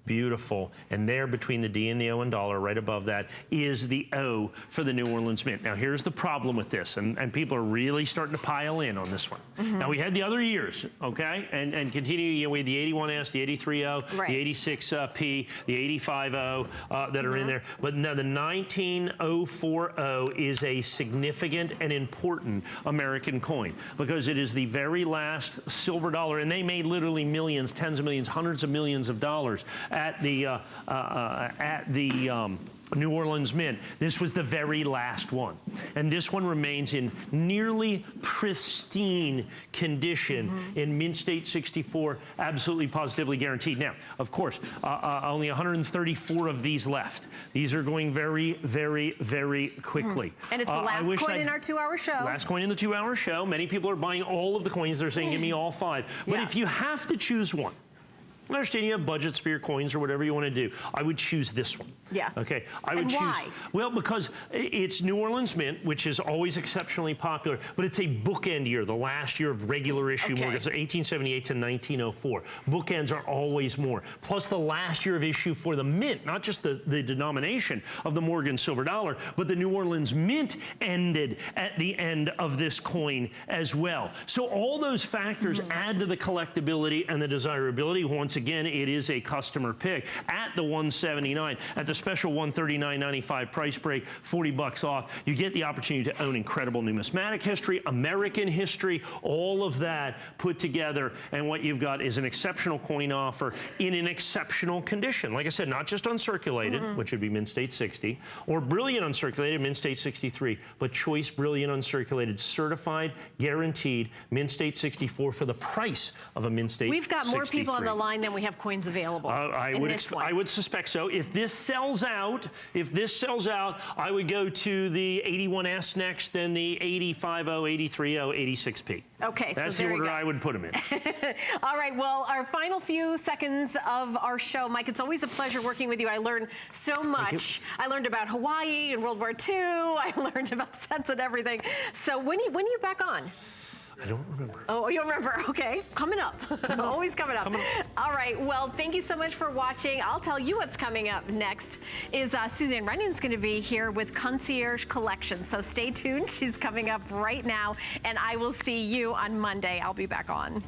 beautiful. And there between the D and the O and dollar, right above that, is the O for the New Orleans Mint. Now, here's the problem with this, and people are really starting to pile in on this one. Now, we had the other years, okay? And continue, we had the 81S, the 83O, the 86P, the 85O that are in there. But now the 19040 is a significant and important American coin because it is the very last silver dollar, and they made literally millions, tens of millions, hundreds of millions of dollars at the New Orleans Mint. This was the very last one. And this one remains in nearly pristine condition in Mint State 64, absolutely positively guaranteed. Now, of course, only 134 of these left. These are going very, very, very quickly. And it's the last coin in our 2-hour show. Last coin in the 2-hour show. Many people are buying all of the coins. They're saying, give me all 5. But if you have to choose one, I understand you have budgets for your coins or whatever you want to do. I would choose this one. Yeah. Okay. I would choose. Why? Well, because it's New Orleans Mint, which is always exceptionally popular, but it's a bookend year, the last year of regular issue mortgage, so 1878 to 1904. Bookends are always more. Plus the last year of issue for the Mint, not just the denomination of the Morgan Silver Dollar, but the New Orleans Mint ended at the end of this coin as well. So all those factors add to the collectability and the desirability. Once again, it is a customer pick. At the $179, at the special $139.95 price break, $40 off, you get the opportunity to own incredible numismatic history, American history, all of that put together, and what you've got is an exceptional coin offer in an exceptional condition. Like I said, not just uncirculated, which would be Mint State 60, or brilliant uncirculated, Mint State 63, but choice brilliant uncirculated, certified, guaranteed, Mint State 64 for the price of a Mint State 63. We've got more people on the line than we have coins available. I would suspect so. If this sells out, I would go to the 81S next, then the 8050, 8030, 86P. Okay, that's so the order I would put them in. All right, well, our final few seconds of our show, Mike, it's always a pleasure working with you. I learned so much. I learned about Hawaii and World War II. I learned about sets and everything. So when are you back on? I don't remember. Oh, you don't remember? Okay, coming up. Always coming up. All right, well, thank you so much for watching. I'll tell you what's coming up next is Suzanne Runnion's going to be here with Concierge Collection. So stay tuned. She's coming up right now, and I will see you on Monday. I'll be back on.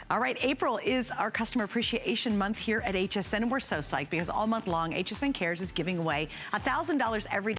All right, April is our Customer Appreciation Month here at HSN, and we're so psyched because all month long, HSN Cares is giving away $1,000 every day.